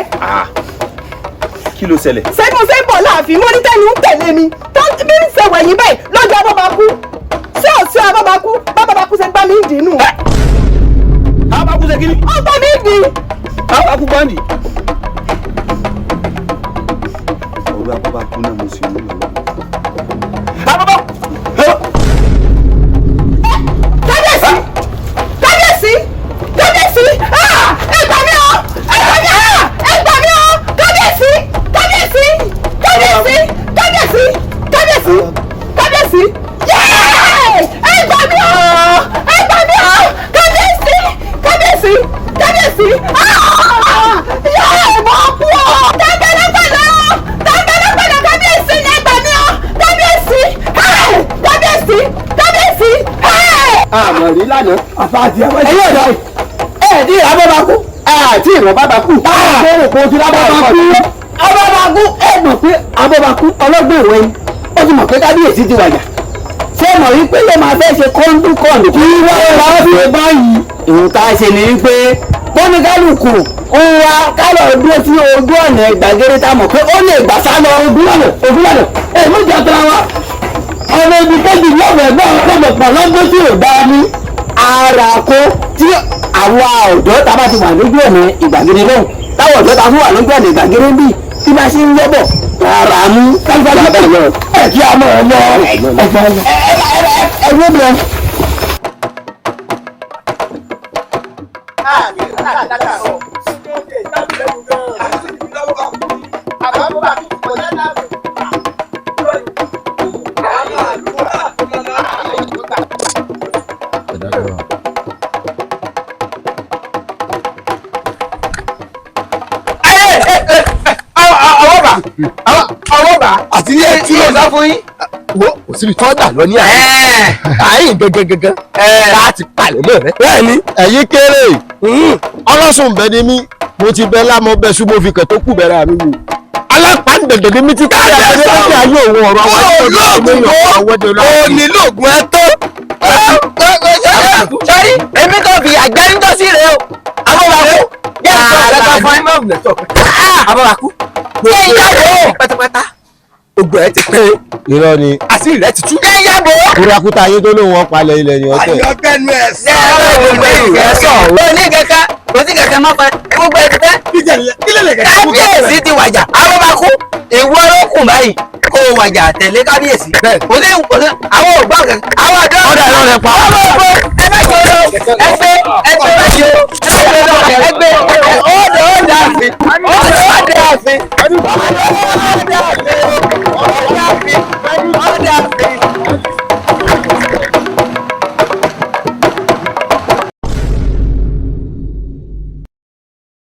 G: kí ló ṣẹlẹ̀.
F: sẹ́gun ṣe ń bọ̀ láàfin mo ní tẹ́ni ń tẹ̀lé mi tó ń bí ń ṣe wẹ̀yìn báyìí lọ́jọ́ abọ́bakú ṣé ò sí abọ́bakú bábọ́bakú ṣe gbá mi ń dì nù.
G: abọ́bakú ṣe kí ni.
F: ó gbá mi ń dì.
G: abọ́bakú bọ́ǹdì. ọ̀rọ̀ abọ́bakú náà mo sì ń lò. abọ́bakú.
F: kábíyèsí kábíyèsí kábíyèsí ẹ gbà mí o ẹ gbà mí o ẹ gbà mí o kábíyèsí kábíyèsí kábíyèsí kábíyèsí kábíyèsí kábíyèsí yéé ẹ gbà mí o ẹ gbà mí o kábíyèsí kábíyèsí kábíyèsí yéé mo kú o tẹ́gbẹ́lẹ́gbẹ̀lẹ́ kábíyèsí ni ẹ gbà mí o kábíyèsí kábíyèsí kábíyèsí.
H: àmọ̀ rí lánàá àfáàtì ẹ̀wọ̀n ẹ̀yìn ọ̀dọ́ ẹ̀ẹ́dì abọ́bakú àti ìrọ̀ bábakú àbẹ̀rẹ̀ kò ti lábọ́bakú abọ́bakú ẹ̀ mọ̀ pé abọ́bakú ọlọ́gbọ̀n ìwé ni ó ti mọ̀ pé kábíyèsí ti wàjà ṣé mọ̀ wípé yóò máa fẹ́ ṣe kọ́ńdú kọ́ńdù kí wọ́n wá fi báyìí ìhun tá a ṣe ni wípé pọ́nìkálùkù ń wá kálọ̀ dúró sí ojú ọ̀nà ìgbàgede tá a mọ̀ pé ó lè gbà sá lọ ojúlọ̀nà ẹ̀ mú ìjà tara wa ọmọ ibi kejì lọ́wọ́ ẹ̀gbọ́n ọ̀pọ̀lọpọ̀ lọ́gbọ́n tí ò dáa ní ara kó tí àwa ọ̀dọ́ tá a bá ti wà lójú ọ̀nà ìgbàgede lọ́hùn táwọn ọ̀dọ́ tá a fún wà lójú ọ̀nà ìgbàgede bíi tí bá ṣe ń lọ́bọ̀ rárá mú káfíńtà bẹ́ẹ̀ lọ ẹ̀ kí a mọ̀ ọ́ lọ ẹ̀gbọ́n bẹ̀rẹ̀.
A: ọlọ́ba àti ilé tí ó sá fún yín. wo kò síbi tó dà lọ ní àyìn gẹ́gẹ́gẹ́gẹ́ láti palẹ̀ mọ́ rẹ.
B: bẹ́ẹ̀ni ẹ̀yin kéré ọlọ́sùn bẹ ni mí mo ti bẹ lámọ bẹ sún mo fi kẹ̀ tó kú bẹ̀rẹ̀ àmì wò alápàǹdẹ̀dẹ̀ ni mi ti ká yà wọlé láti ayé òun ọ̀rọ̀
A: o nílò ògùn ẹ tó. sọ́rí èmi kò fi àgbáyéńtọ́ sí rẹ o abọ́bakú yẹ àgbàgbà fún ẹ mọ́ abọ́bakú yẹ ìyàwó pátápátá ogun ẹ ti pé
B: irọ́ ni
A: àṣírí rẹ ti tú. yẹ ìyàwó.
B: kúrakúta ayé tó lóun ọ̀pálẹ̀ ilẹ̀ ni ọ̀tẹ̀.
A: ayọ̀kẹ́nu ẹ̀ sọ. ẹ sọ o ní kẹ̀kẹ́ kò sí kẹ̀kẹ́ mọ́ pẹ́ gbogbo ẹ̀ tẹ́. kábíyèsí ti wàjà abọ́bakú ìwọ ló kù báyìí kó o wàjà tẹ̀lé kábíyèsí. kò sí àwọn ògbà kẹ̀kẹ́ àwọn ọ̀dọ́. ọ̀dà lọ́rẹ̀ pa. ọmọ ọgbọ́n ẹgbẹ́